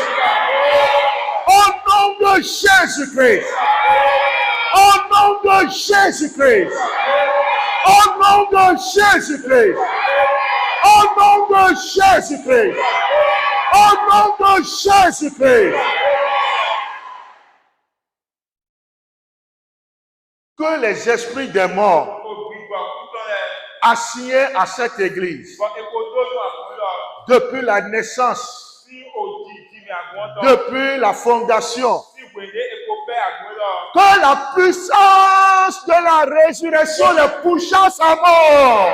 au nom de Jésus-Christ, au nom de Jésus-Christ, au nom de Jésus-Christ, au nom de Jésus-Christ, au nom de Jésus-Christ. Que les esprits des morts assignés à cette église depuis la naissance, depuis la fondation, que la puissance de la résurrection les pourchasse à mort.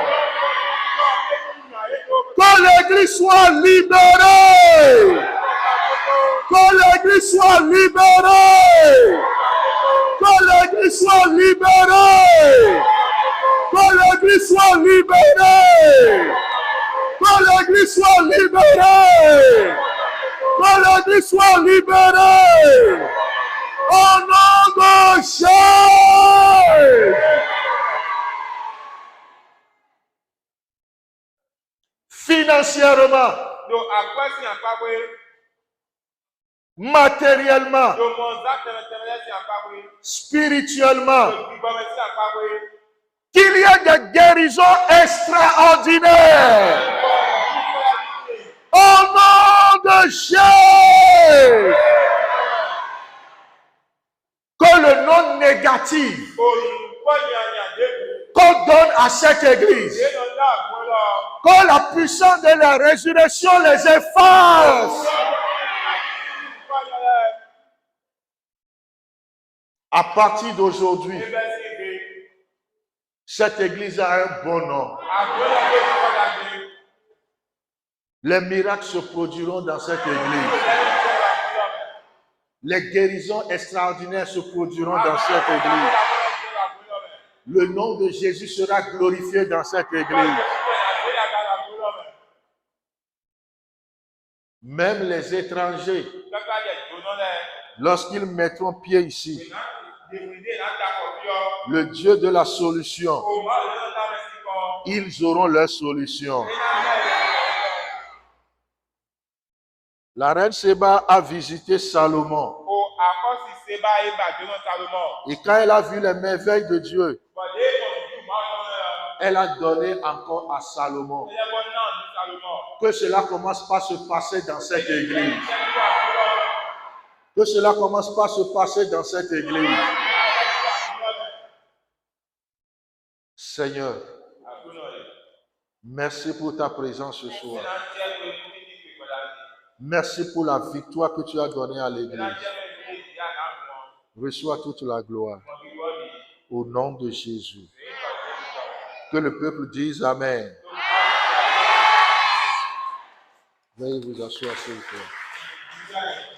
Que l'église soit libérée. Que l'église soit libérée. Que l'église soit libérée. Que l'église soit libérée. Que l'église soit libérée. Que l'église soit libérée. Au nom de Jésus. Financièrement, matériellement, spirituellement, qu'il y ait des guérisons extraordinaires. Au nom de Jésus. Que le nom négatif qu'on donne à cette église, que la puissance de la résurrection les efface. À partir d'aujourd'hui, cette église a un bon nom. Les miracles se produiront dans cette église. Les guérisons extraordinaires se produiront dans cette église. Le nom de Jésus sera glorifié dans cette église. Même les étrangers, lorsqu'ils mettront pied ici, le Dieu de la solution, ils auront leur solution. La reine Séba a visité Salomon. Et quand elle a vu les merveilles de Dieu, elle a donné encore à Salomon. Que cela commence par se passer dans cette église. Que cela commence par se passer dans cette église. Seigneur, merci pour ta présence ce soir. Merci pour la victoire que tu as donnée à l'église. Reçois toute la gloire. Au nom de Jésus. Que le peuple dise Amen. Veuillez vous asseoir, s'il vous plaît.